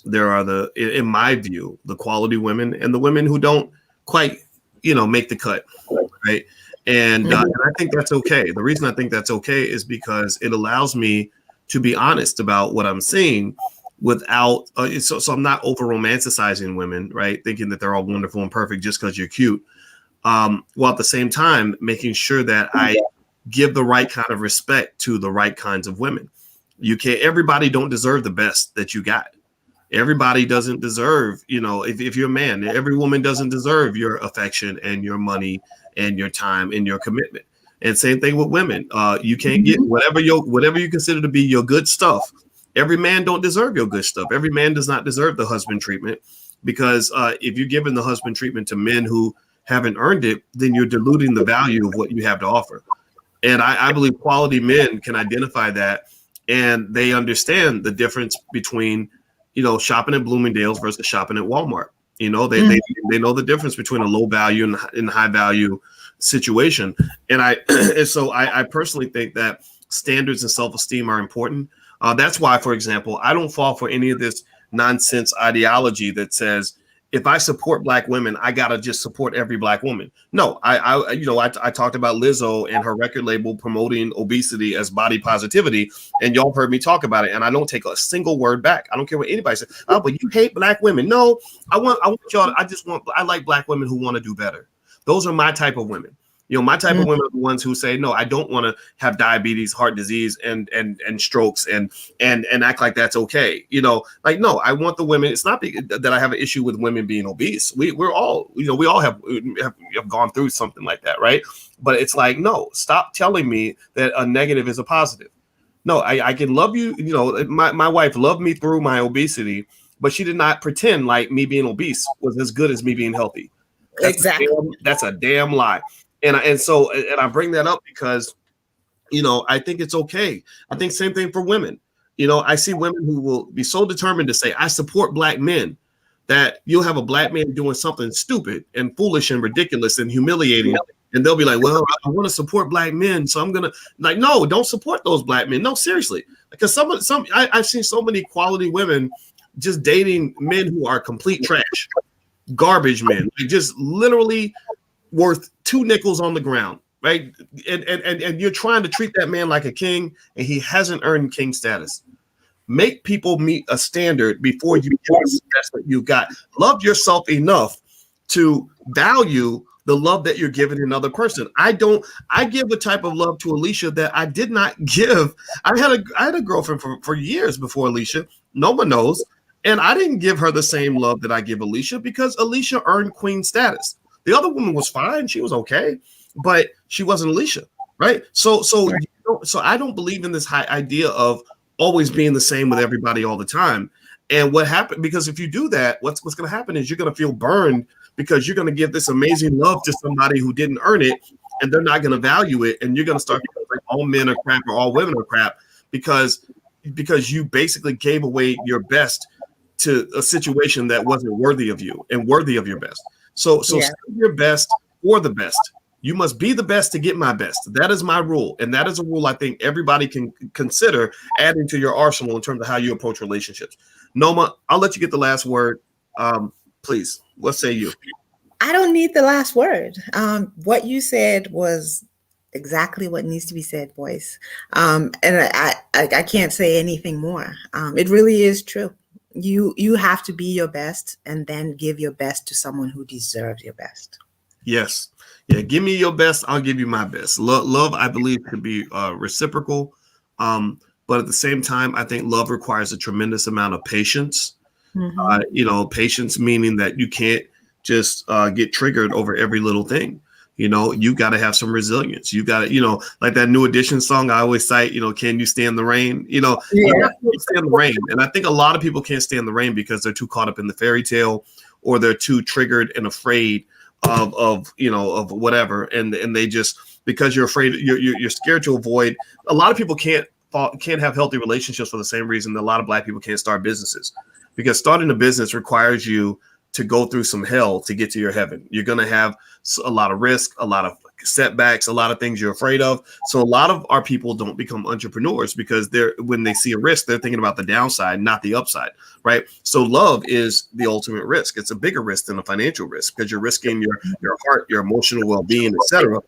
There are in my view, the quality women and the women who don't quite, make the cut, right? And I think that's okay. The reason I think that's okay is because it allows me to be honest about what I'm seeing without, so I'm not over romanticizing women, right? Thinking that they're all wonderful and perfect just because you're cute. While at the same time making sure that I give the right kind of respect to the right kinds of women. Everybody don't deserve the best that you got. Everybody doesn't deserve, if you're a man, every woman doesn't deserve your affection and your money and your time and your commitment. And same thing with women. You can't get whatever you consider to be your good stuff. Every man don't deserve your good stuff. Every man does not deserve the husband treatment, because if you're giving the husband treatment to men who haven't earned it, then you're diluting the value of what you have to offer. And I believe quality men can identify that, and they understand the difference between, shopping at Bloomingdale's versus shopping at Walmart. They know the difference between a low value and high value situation. And so I personally think that standards and self-esteem are important. That's why, for example, I don't fall for any of this nonsense ideology that says, if I support Black women, I gotta just support every Black woman. No, I talked about Lizzo and her record label promoting obesity as body positivity, and y'all heard me talk about it, and I don't take a single word back. I don't care what anybody says. Oh, but you hate Black women. No, I want y'all. I like Black women who want to do better. Those are my type of women. My type of women are the ones who say, no, I don't want to have diabetes, heart disease, and strokes and act like that's okay. No, I want the women. It's not that I have an issue with women being obese. We're all, we all have gone through something like that, right? But it's like, no, stop telling me that a negative is a positive. No, I can love you. My wife loved me through my obesity, but she did not pretend like me being obese was as good as me being healthy. That's a damn lie. And I bring that up because, I think it's okay. I think same thing for women. I see women who will be so determined to say, I support Black men, that you'll have a Black man doing something stupid and foolish and ridiculous and humiliating. And they'll be like, well, I want to support Black men, so I'm going to no, don't support those Black men. No, seriously. Because I've seen so many quality women just dating men who are complete trash, garbage men, just literally worth 2 nickels on the ground, right? And you're trying to treat that man like a king, and he hasn't earned king status. Make people meet a standard before you give us the best that you got. Love yourself enough to value the love that you're giving another person. I give a type of love to Alicia that I did not give. I had a girlfriend for years before Alicia. No one knows. And I didn't give her the same love that I give Alicia, because Alicia earned queen status. The other woman was fine. She was okay, but she wasn't Alicia, right? So I don't believe in this high idea of always being the same with everybody all the time. And what happened, because if you do that, what's going to happen is you're going to feel burned, because you're going to give this amazing love to somebody who didn't earn it, and they're not going to value it. And you're going to start feeling like all men are crap or all women are crap because you basically gave away your best to a situation that wasn't worthy of you and worthy of your best. So save your best for the best. You must be the best to get my best. That is my rule. And that is a rule I think everybody can consider adding to your arsenal in terms of how you approach relationships. Noma, I'll let you get the last word. Please, what say you? I don't need the last word. What you said was exactly what needs to be said, boys. And I can't say anything more. It really is true. You have to be your best and then give your best to someone who deserves your best. Yes. Yeah. Give me your best. I'll give you my best. Love, I believe, could be reciprocal. But at the same time, I think love requires a tremendous amount of patience. Hmm. Patience meaning that you can't just get triggered over every little thing. You got to have some resilience. You got to, like that New Edition song I always cite, can you stand the rain? You Yeah. have to stand the rain. And I think a lot of people can't stand the rain because they're too caught up in the fairy tale, or they're too triggered and afraid of whatever. And they just, because you're afraid, you're scared to avoid. A lot of people can't have healthy relationships for the same reason that a lot of Black people can't start businesses, because starting a business requires you to go through some hell to get to your heaven. You're going to have a lot of risk, a lot of setbacks, a lot of things you're afraid of. So a lot of our people don't become entrepreneurs because when they see a risk, they're thinking about the downside, not the upside, right? So love is the ultimate risk. It's a bigger risk than a financial risk because you're risking your heart, your emotional well-being, etc.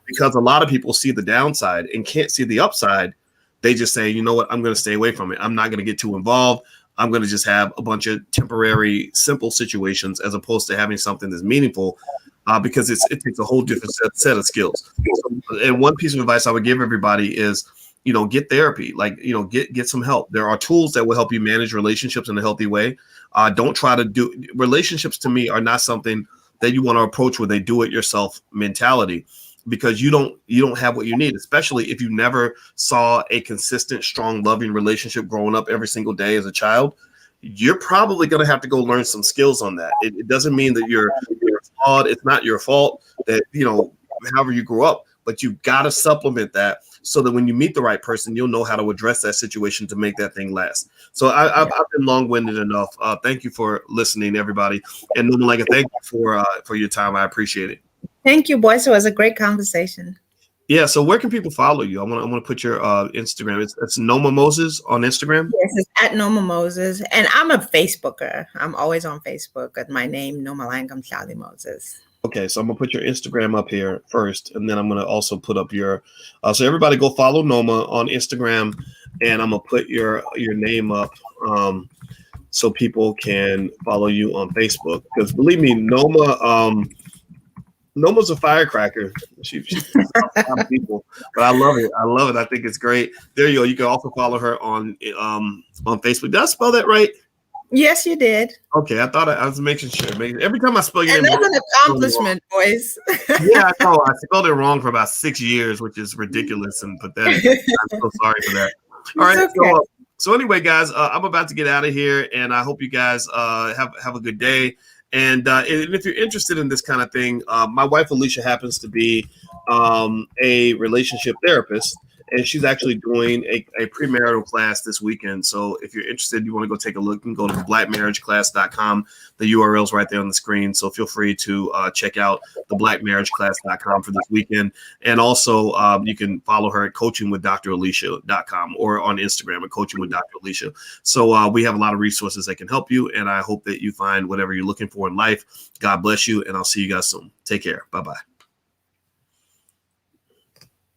Because a lot of people see the downside and can't see the upside. They just say, you know what, I'm going to stay away from it. I'm not going to get too involved. I'm going to just have a bunch of temporary, simple situations as opposed to having something that's meaningful, because it takes a whole different set of skills. And one piece of advice I would give everybody is, get therapy, get some help. There are tools that will help you manage relationships in a healthy way. Don't try to do relationships. To me, are not something that you want to approach with a do-it-yourself mentality, because you don't have what you need, especially if you never saw a consistent, strong, loving relationship growing up every single day as a child. You're probably going to have to go learn some skills on that. It doesn't mean that you're flawed. It's not your fault that, however you grew up, but you got to supplement that so that when you meet the right person, you'll know how to address that situation to make that thing last. So I've been long-winded enough. Thank you for listening, everybody. And Nomalanga, thank you for your time. I appreciate it. Thank you, boys. It was a great conversation. Yeah. So where can people follow you? I'm gonna put your Instagram. It's Noma Moses on Instagram. Yes, it's at Noma Moses. And I'm a Facebooker. I'm always on Facebook at my name, Nomalanga Charlie Moses. Okay, so I'm gonna put your Instagram up here first, and then I'm gonna also put up your. So everybody go follow Noma on Instagram, and I'm gonna put your name up, so people can follow you on Facebook. Because believe me, Noma's a firecracker. She's a lot of people, but I love it. I love it. I think it's great. There you go. You can also follow her on Facebook. Did I spell that right? Yes, you did. Okay, I was making sure. Every time I spell your And name, that's an accomplishment, boys. yeah, I know. I spelled it wrong for about 6 years, which is ridiculous and pathetic. I'm so sorry for that. All right. Okay. So anyway, guys, I'm about to get out of here, and I hope you guys have a good day. And if you're interested in this kind of thing, my wife Alicia happens to be a relationship therapist, and she's actually doing a premarital class this weekend. So if you're interested, you want to go take a look, and go to blackmarriageclass.com. The URL's right there on the screen. So feel free to check out the blackmarriageclass.com for this weekend. And also you can follow her at coachingwithdralicia.com or on Instagram at coachingwithdralicia. So we have a lot of resources that can help you. And I hope that you find whatever you're looking for in life. God bless you. And I'll see you guys soon. Take care. Bye-bye.